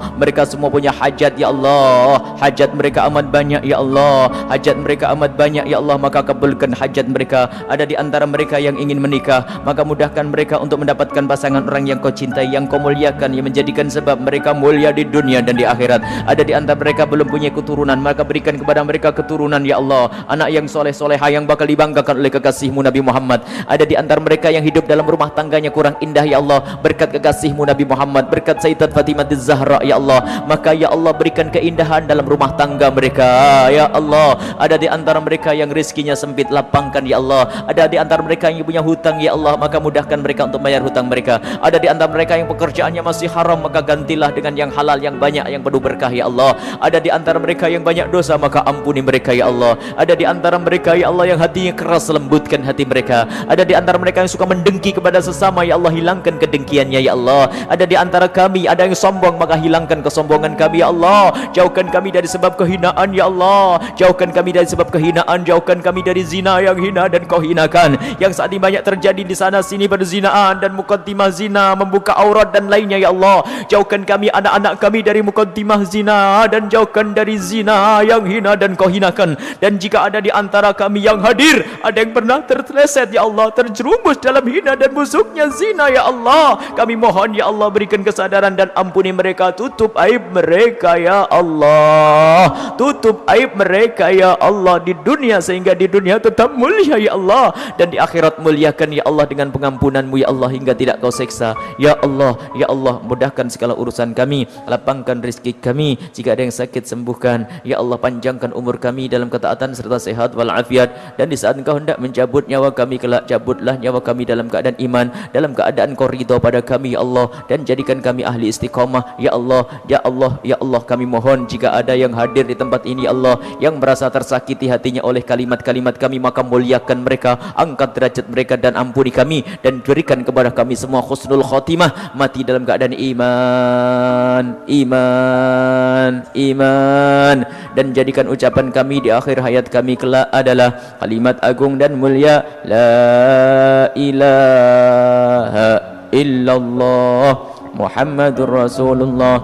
punya hajat ya Allah. Hajat mereka amat banyak ya Allah, hajat mereka amat banyak ya Allah. Maka kabulkan hajat mereka. Ada di antara mereka yang ingin menikah, maka mudahkan mereka untuk mendapatkan pasangan orang yang Kau cintai, yang Kau muliakan kebaikan yang menjadikan sebab mereka mulia di dunia dan di akhirat. Ada di antara mereka belum punya keturunan, maka berikan kepada mereka keturunan ya Allah, anak yang soleh soleha yang bakal dibanggakan oleh kekasihmu Nabi Muhammad. Ada di antara mereka yang hidup dalam rumah tangganya kurang indah ya Allah, berkat kekasihmu Nabi Muhammad, berkat Sayyidat Fatimah Zahra ya Allah, maka ya Allah berikan keindahan dalam rumah tangga mereka ya Allah. Ada di antara mereka yang rezekinya sempit, lapangkan ya Allah. Ada di antara mereka yang punya hutang ya Allah, maka mudahkan mereka untuk bayar hutang mereka. Ada di antara mereka yang pekerjaannya masih haram, maka gantilah dengan yang halal, yang banyak, yang penuh berkah ya Allah. Ada di antara mereka yang banyak dosa, maka ampuni mereka ya Allah. Ada di antara mereka ya Allah yang hatinya keras, lembutkan hati mereka. Ada di antara mereka yang suka mendengki kepada sesama ya Allah, hilangkan kedengkiannya ya Allah. Ada di antara kami ada yang sombong, maka hilangkan kesombongan kami ya Allah. Jauhkan kami dari sebab kehinaan ya Allah. Jauhkan kami dari sebab kehinaan, jauhkan kami dari zina yang hina dan kau hinakan, yang saat ini banyak terjadi di sana sini perzinaan dan mukaddimah zina, membuka aurat dan lainnya ya Allah. Jauhkan kami, anak-anak kami dari mukaddimah zina, dan jauhkan dari zina yang hina dan kau hinakan. Dan jika ada di antara kami yang hadir ada yang pernah terteleset ya Allah, terjerumus dalam hina dan busuknya zina ya Allah, kami mohon ya Allah berikan kesadaran dan ampuni mereka. Tutup aib mereka ya Allah, tutup aib mereka ya Allah di dunia, sehingga di dunia tetap mulia ya Allah, dan di akhirat muliakan ya Allah dengan pengampunanmu ya Allah, hingga tidak kau seksa ya Allah. Ya Allah mudahkan segala urusan kami, lapangkan rezeki kami, jika ada yang sakit sembuhkan ya Allah, panjangkan umur kami dalam ketaatan serta sehat walafiat, dan di saat engkau hendak mencabut nyawa kami kelak, cabutlah nyawa kami dalam keadaan iman, dalam keadaan kau ridha pada kami ya Allah, dan jadikan kami ahli istiqamah ya Allah. Ya Allah, ya Allah, kami mohon jika ada yang hadir di tempat ini ya Allah yang merasa tersakiti hatinya oleh kalimat-kalimat kami, maka muliakan mereka, angkat derajat mereka, dan ampuni kami, dan berikan kepada kami semua husnul khotimah, mati dalam keadaan iman, iman, iman, dan jadikan ucapan kami di akhir hayat kami kelak adalah kalimat agung dan mulia, la ilaha illallah Muhammadur Rasulullah,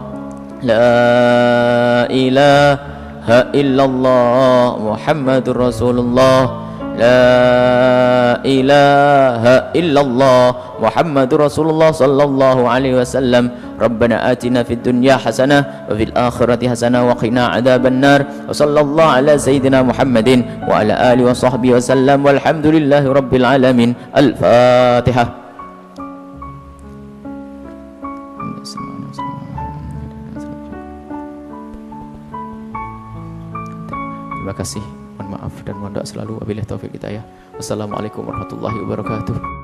la ilaha illallah Muhammadur Rasulullah, la ilaha illallah Muhammadur Rasulullah sallallahu alaihi wasallam. Rabbana atina fid dunya hasanah wa fil akhirati hasanah wa qina adzaban nar. Wa sallallahu ala sayyidina Muhammadin wa ala alihi wa sahbihi wasallam, walhamdulillahi rabbil alamin. Al-Fatihah. Terima kasih, mohon maaf dan mohon doa selalu. Wabillahi taufik hidayah. Wassalamualaikum warahmatullahi wabarakatuh.